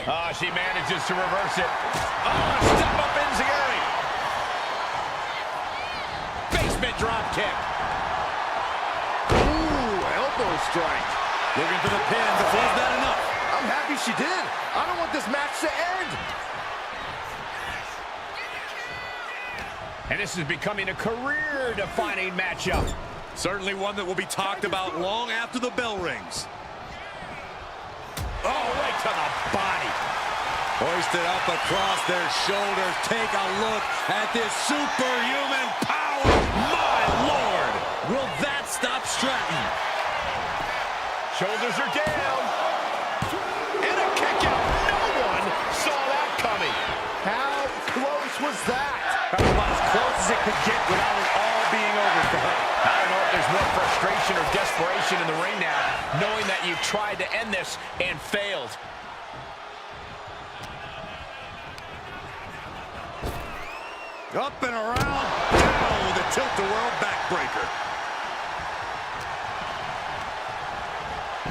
Oh, she manages to reverse it. Oh, step up enziguri. Basement drop kick. Ooh, elbow strike. Looking for the pin, but was that enough? I'm happy she did. I don't want this match to end. And this is becoming a career-defining matchup. Certainly one that will be talked about long after the bell rings. Oh, right to the body. Hoisted up across their shoulders. Take a look at this superhuman power. My Lord! Will that stop Stratton? Shoulders are down. And a kick out. No one saw that coming. How close was that? That was about as close as it could get without it all being over for her. I don't know if there's more frustration or desperation in the ring now, knowing that you tried to end this and failed. Up and around, down with a tilt-a-whirl backbreaker.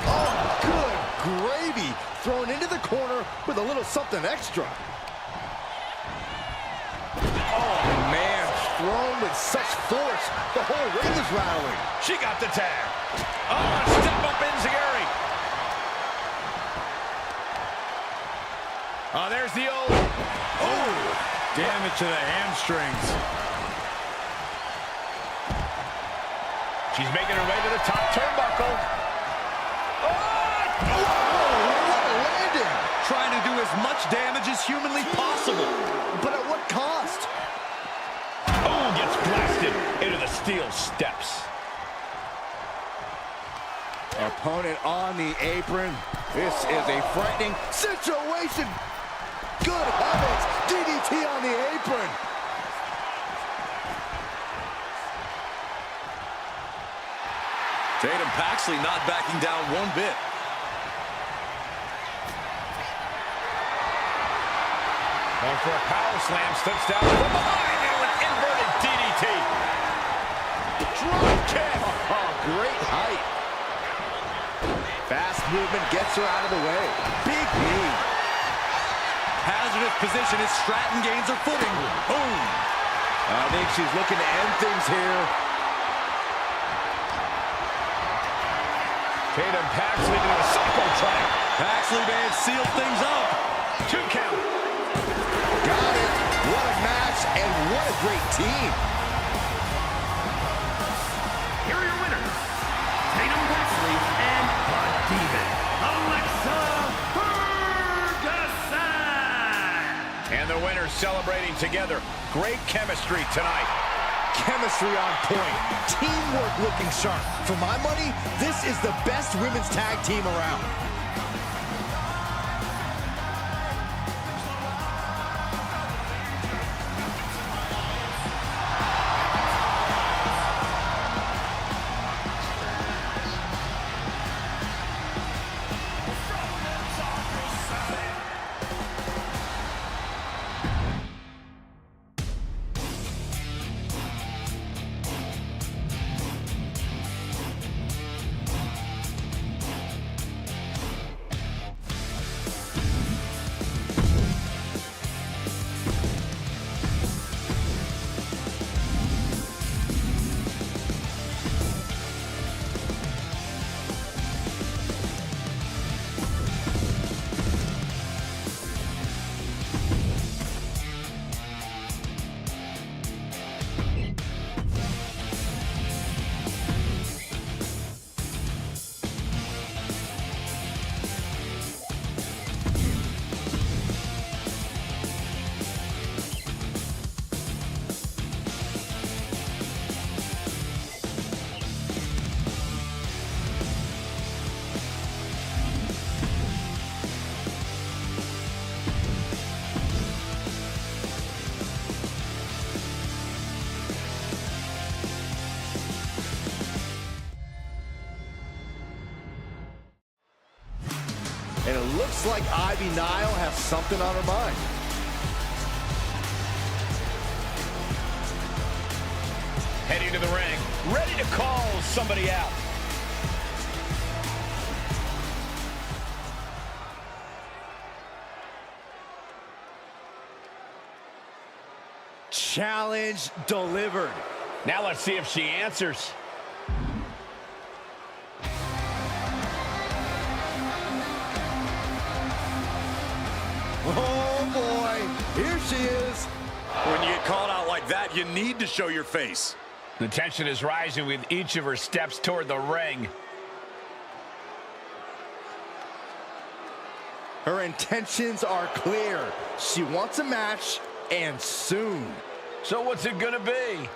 Oh, good gravy. Thrown into the corner with a little something extra. Oh, man. Thrown with such force. The whole ring is rattling. She got the tag. Oh, step up enziguri. Oh, there's the old. Oh, damage to the hamstrings. She's making her way to the top turnbuckle. Oh, what a landing. Trying to do as much damage as humanly possible. But at what cost? Oh, gets blasted into the steel steps. Opponent on the apron. This is a frightening situation. Good heavens. DDT on the apron. Tatum Paxley not backing down one bit. Going for a power slam, slips down from behind into an inverted DDT. Drop kick. Oh, great height. Fast movement gets her out of the way. Big knee. Hazardous position as Stratton gains her footing. Boom. I think she's looking to end things here. Tatum Paxley into a psycho trap. Paxley may have sealed things up. 2 count. Got it. What a match and what a great team. Here are your winners, Tatum Paxley and the Demon, Alexa Ferguson. And the winners celebrating together. Great chemistry tonight. Chemistry on point. Teamwork looking sharp. For my money, this is the best women's tag team around. And it looks like Ivy Nile has something on her mind. Heading to the ring, ready to call somebody out. Challenge delivered. Now let's see if she answers. Oh boy, here she is. When you get called out like that, you need to show your face. The tension is rising with each of her steps toward the ring. Her intentions are clear. She wants a match, and soon. So what's it gonna be?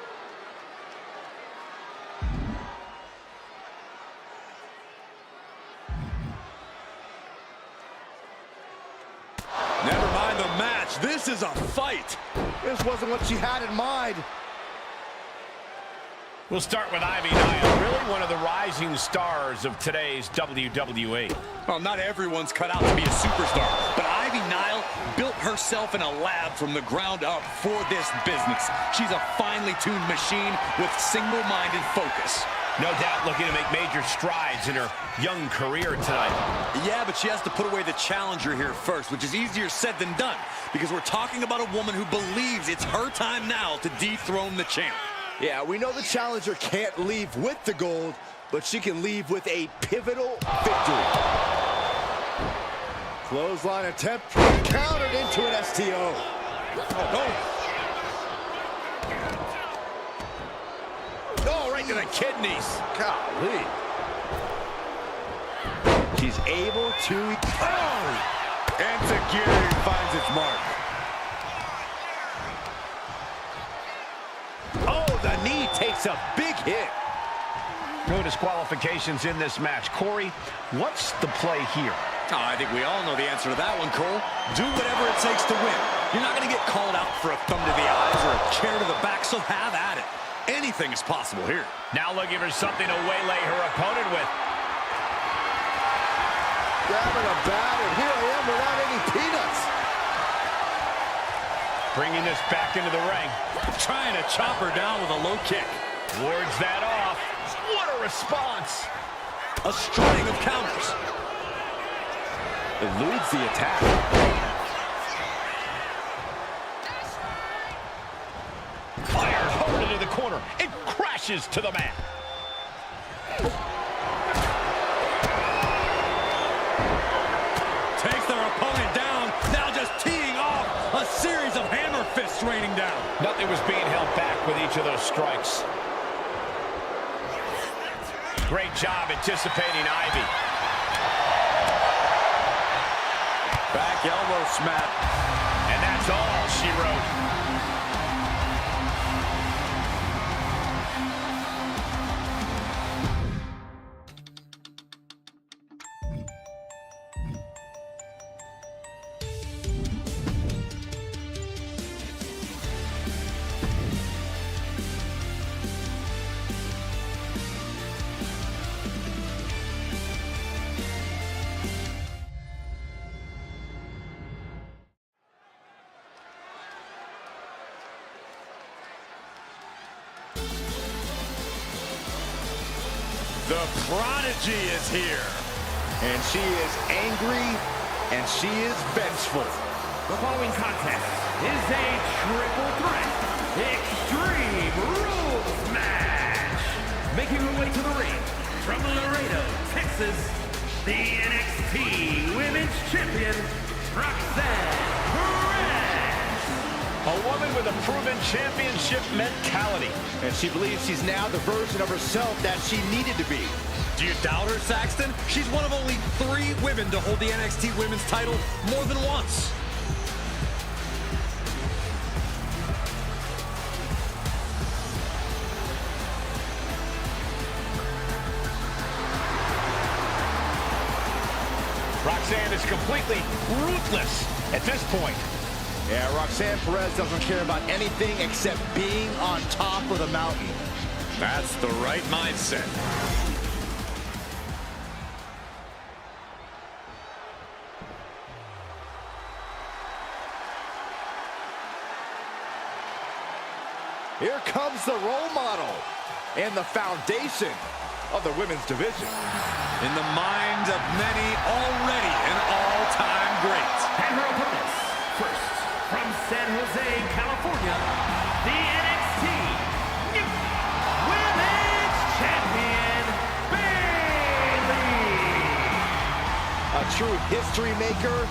Never mind the match. This is a fight. This wasn't what she had in mind. We'll start with Ivy Nile, really one of the rising stars of today's WWE. Well, not everyone's cut out to be a superstar, but Ivy Nile built herself in a lab from the ground up for this business. She's a finely tuned machine with single-minded focus. No doubt looking to make major strides in her young career tonight. Yeah, but she has to put away the challenger here first, which is easier said than done, because we're talking about a woman who believes it's her time now to dethrone the champ. Yeah, we know the challenger can't leave with the gold, but she can leave with a pivotal victory. Clothesline attempt, countered into an STO. Oh, right to the kidneys. Golly. She's able to... Oh! Enziguri finds its mark. Oh, the knee takes a big hit. No disqualifications in this match. Corey, what's the play here? Oh, I think we all know the answer to that one, Cole. Do whatever it takes to win. You're not going to get called out for a thumb to the eyes or a chair to the back, so have at it. Anything is possible here. Now looking for something to waylay her opponent with. Grabbing a bat, and here I am without any peanuts. Bringing this back into the ring. Trying to chop her down with a low kick. Wards that off. What a response. A string of counters. Eludes the attack. Fired hard into the corner. It crashes to the mat. Takes their opponent down. Now just teeing off a series of hammer fists raining down. Nothing was being held back with each of those strikes. Great job anticipating Ivy. Back elbow smack. And that's all she wrote. The Prodigy is here. And she is angry, and she is vengeful. The following contest is a triple threat Extreme Rules match. Making her way to the ring from Laredo, Texas, the NXT Women's Champion, Roxanne Perez. A woman with a proven championship mentality. And she believes she's now the version of herself that she needed to be. Do you doubt her, Saxton? She's one of only 3 women to hold the NXT Women's title more than once. Roxanne is completely ruthless at this point. Yeah, Roxanne Perez doesn't care about anything except being on top of the mountain. That's the right mindset. Here comes the role model and the foundation of the women's division. In the minds of many, already an all-time great. And her opponents, first, from San Jose, California, the NXT Women's Champion, Bayley. A true history maker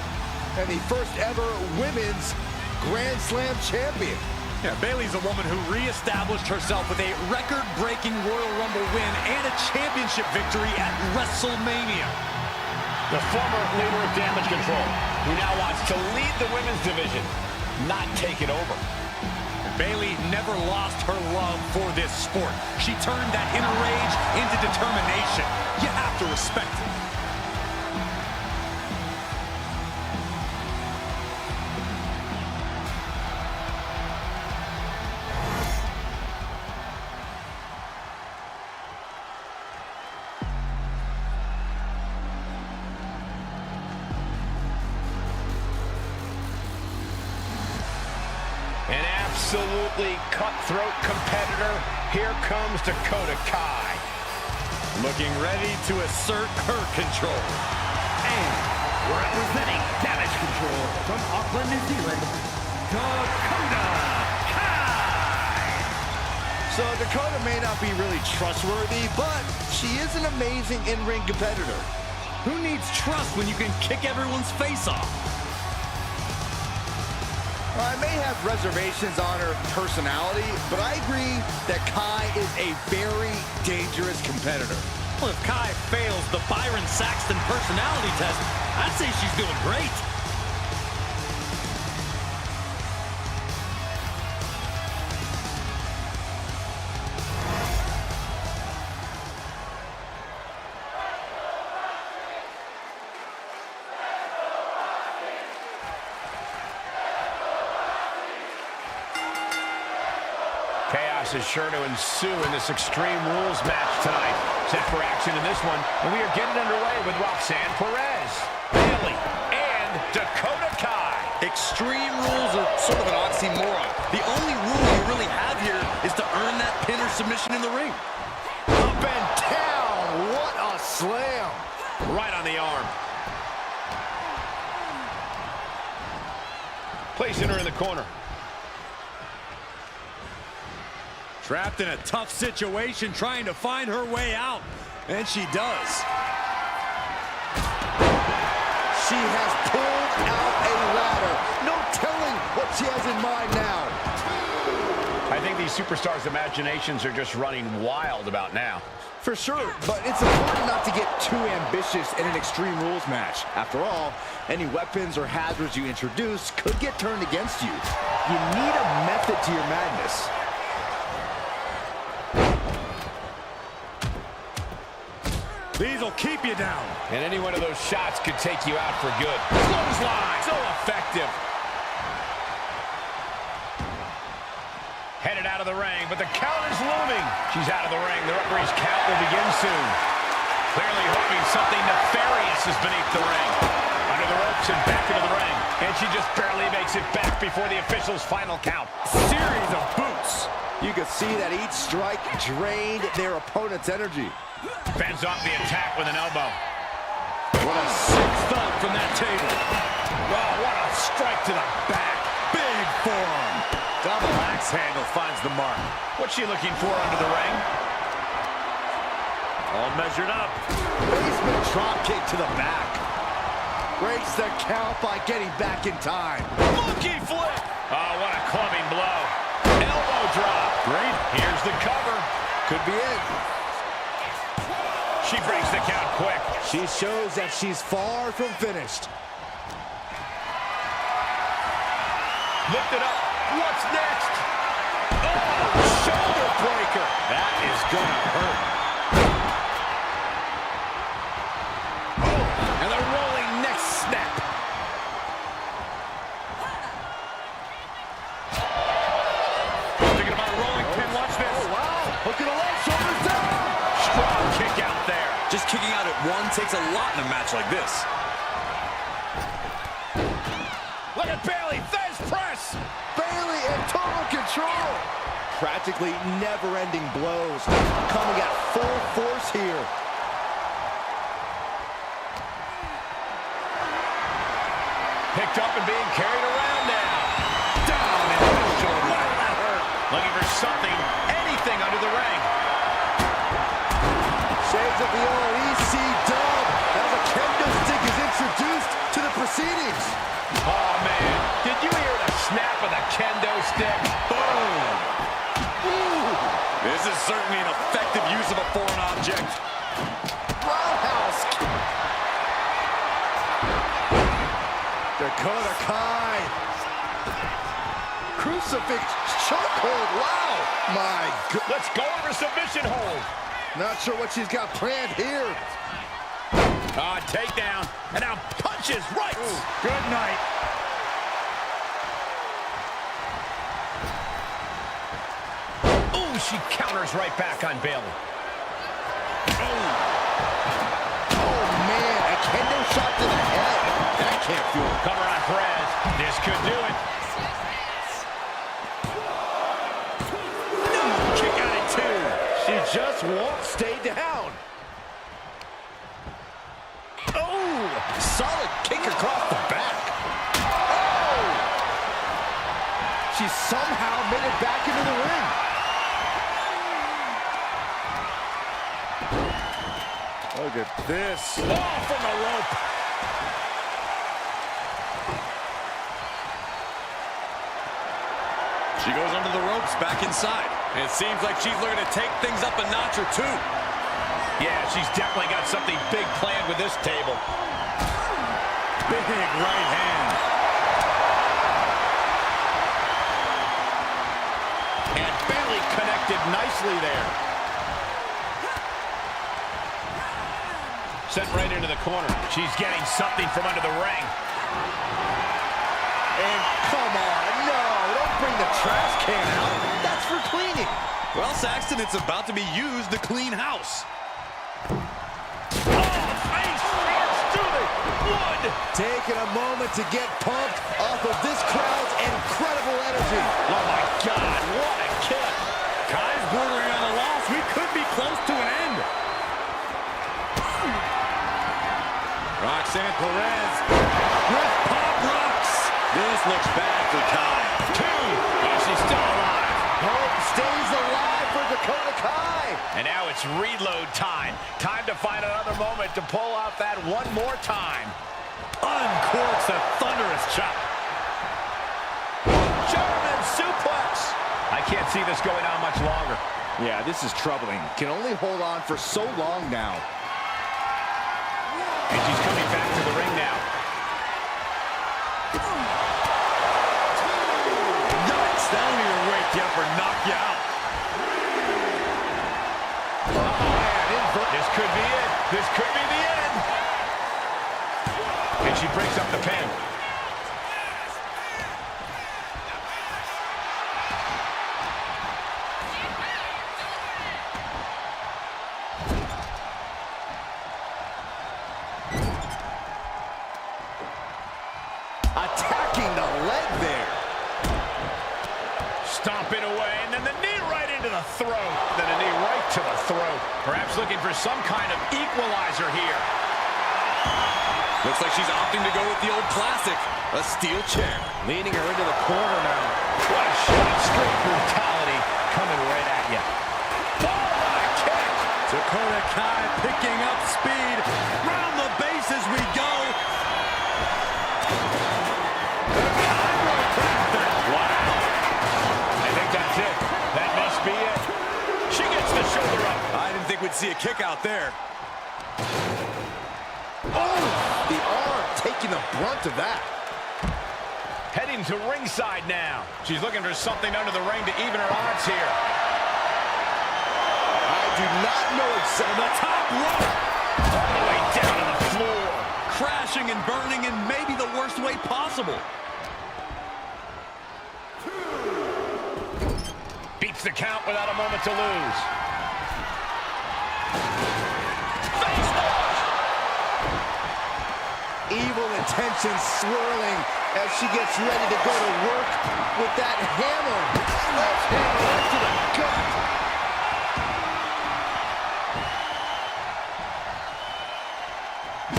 and the first ever women's Grand Slam champion. Yeah, Bayley's a woman who reestablished herself with a record-breaking Royal Rumble win and a championship victory at WrestleMania. The former leader of Damage Control, who now wants to lead the women's division, not take it over. Bayley never lost her love for this sport. She turned that inner rage into determination. You have to respect it. An absolutely cutthroat competitor. Here comes Dakota Kai. Looking ready to assert her control. And representing Damage Control from Auckland, New Zealand, Dakota Kai. So Dakota may not be really trustworthy, but she is an amazing in-ring competitor. Who needs trust when you can kick everyone's face off? I may have reservations on her personality, but I agree that Kai is a very dangerous competitor. Well, if Kai fails the Byron Saxton personality test, I'd say she's doing great. Chaos is sure to ensue in this Extreme Rules match tonight. Set for action in this one, and we are getting underway with Roxanne Perez, Bayley, and Dakota Kai. A Extreme rules are sort of an oxymoron. The only rule you really have here is to earn that pin or submission in the ring. Up and down. What a slam. Right on the arm. Placing her in the corner. Trapped in a tough situation, trying to find her way out. And she does. She has pulled out a ladder. No telling what she has in mind now. I think these superstars' imaginations are just running wild about now. For sure, but it's important not to get too ambitious in an Extreme Rules match. After all, any weapons or hazards you introduce could get turned against you. You need a method to your madness. These will keep you down. And any one of those shots could take you out for good. Clothesline, so effective. Headed out of the ring, but the count is looming. She's out of the ring. The referee's count will begin soon. Clearly hoping something nefarious is beneath the ring. Under the ropes and back into the ring. And she just barely makes it back before the official's final count. Series of boots. You can see that each strike drained their opponent's energy. Fends off the attack with an elbow. What a sick thump from that table. Wow, what a strike to the back. Big forearm. Double axe handle finds the mark. What's she looking for under the ring? All measured up. Basement drop kick to the back. Breaks the count by getting back in time. Monkey flip. Oh, what a clubbing blow. Elbow drop. Great. Here's the cover. Could be it. She breaks the count quick. She shows that she's far from finished. Lift it up. What's next? Oh, shoulder breaker. That is gonna hurt. Oh, and the rolling neck snap. Thinking about a rolling pin. Watch this. Oh, wow. Look at the leg, shoulders down. Strong kick out there. Just kicking out at one takes a lot in a match like this. Look at Bayley. Fez press. Bayley in total control. Practically never-ending blows coming at full force here. Picked up and being carried around now. Down into the shoulder. That hurt. Looking for something, anything under the ring. Shades of the old EC dub as a kendo stick is introduced to the proceedings. Oh, man. Did you hear the snap of the kendo stick? Boom. Ooh. This is certainly an effective use of a foreign object. Roundhouse. Dakota Kai. Crucifix chokehold. Wow. My God. Let's go over submission hold. Not sure what she's got planned here. Takedown. And now punches right. Ooh, good night. Ooh, she counters right back on Bayley. Oh, man. A kendo shot to the head. That can't feel it. Cover on Perez. This could do it. No, kick out at two. She just won't stay down. Oh, solid kick across the back. Oh! She somehow made it back into the ring. Look at this. Oh, from the rope. She goes under the ropes, back inside. And it seems like she's looking to take things up a notch or two. Yeah, she's definitely got something big planned with this table. Big right hand. And Bayley connected nicely there. Sent right into the corner. She's getting something from under the ring. And come on, no, don't bring the trash can out. That's for cleaning. Well, Saxton, it's about to be used to clean house. Oh, face first to the wood. Taking a moment to get pumped off of this crowd's incredible energy. Oh, my God. What a kick. Kai's bordering on a loss. We could be close to an end. Roxanne Perez with pop rocks. This looks bad for Kai. 2. Oh, she's still alive. Hope stays alive for Dakota Kai. And now it's reload time. Time to find another moment to pull out that one more time. Uncorks a thunderous chop. German suplex. I can't see this going on much longer. Yeah, this is troubling. Can only hold on for so long now. And she's coming back to the ring now. Yikes, that'll either wake you up or knock you out. This could be it. This could be the end. And she breaks up the pin. Attacking the leg there. Stomping away, and then the knee right into the throat. Then a knee right to the throat. Perhaps looking for some kind of equalizer here. Looks like she's opting to go with the old classic, a steel chair. Leading her into the corner now. What a shot, straight brutality coming right at you. Oh, what a kick! Dakota Kai picking up speed. Round the bases we go. That must be it. She gets the shoulder up. I didn't think we'd see a kick out there. Oh, the arm taking the brunt of that. Heading to ringside now. She's looking for something under the ring to even her odds here. I do not know exactly. The top rope. All the way down to the floor. Crashing and burning in maybe the worst way possible. Beats the count without a moment to lose. Face launch. Evil intentions swirling as she gets ready to go to work with that hammer. Sledgehammer right to the gut.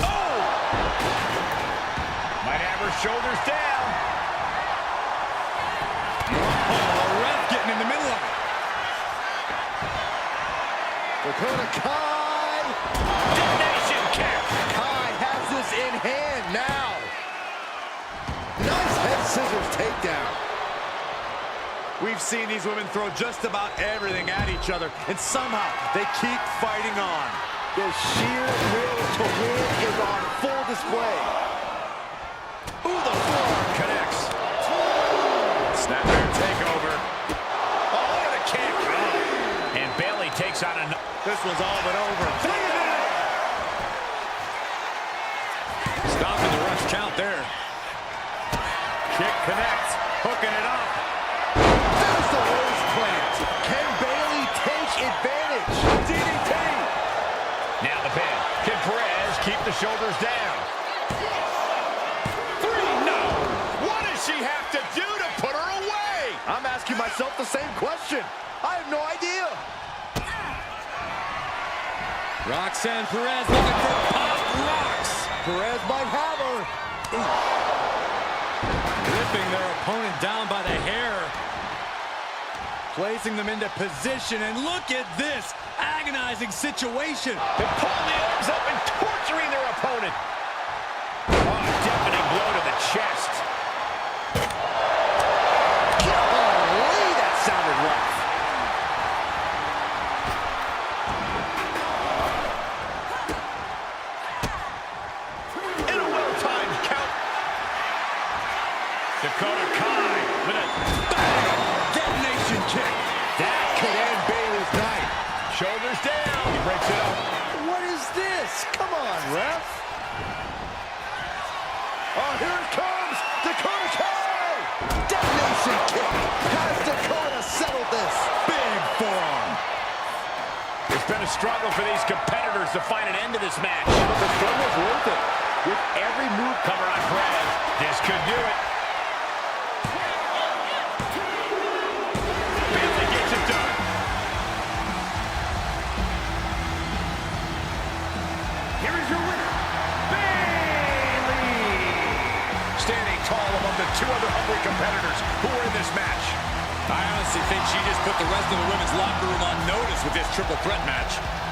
Oh! Might have her shoulders down. In the middle of it. Dakota Kai. Detonation kick. Kai has this in hand now. Nice head scissors takedown. We've seen these women throw just about everything at each other, and somehow they keep fighting on. The sheer will to win is on full display. Ooh, the forearm connects. Snapmare takeover. And Bayley takes on another. This one's all but over. Stopping the rush count there. Kick connects. Hooking it up. There's the rose plant. Can Bayley take advantage? DDT. Now the pin. Can Perez keep the shoulders down? 3, no. What does she have to do to put her away? I'm asking myself the same question. I have no idea. Roxanne Perez looking for pop rocks. Perez might have her. Ripping their opponent down by the hair. Placing them into position, and look at this agonizing situation. They're pulling the arms up and torturing their opponent. Oh, a deafening blow to the chest. Golly, that sounded rough. Dakota Kai with a bang! Detonation kick. That could end Bayley's night. Shoulders down. He breaks it up. What is this? Come on, ref. Oh, here it comes. Dakota Kai. Detonation kick. Has Dakota settled this? Big forearm. It's been a struggle for these competitors to find an end to this match. But the struggle's worth it. with every move. Cover on Perez. This could do it. Bayley gets it done. Here is your winner, Bayley. Standing tall above the two other hungry competitors who were in this match. I honestly think she just put the rest of the women's locker room on notice with this triple threat match.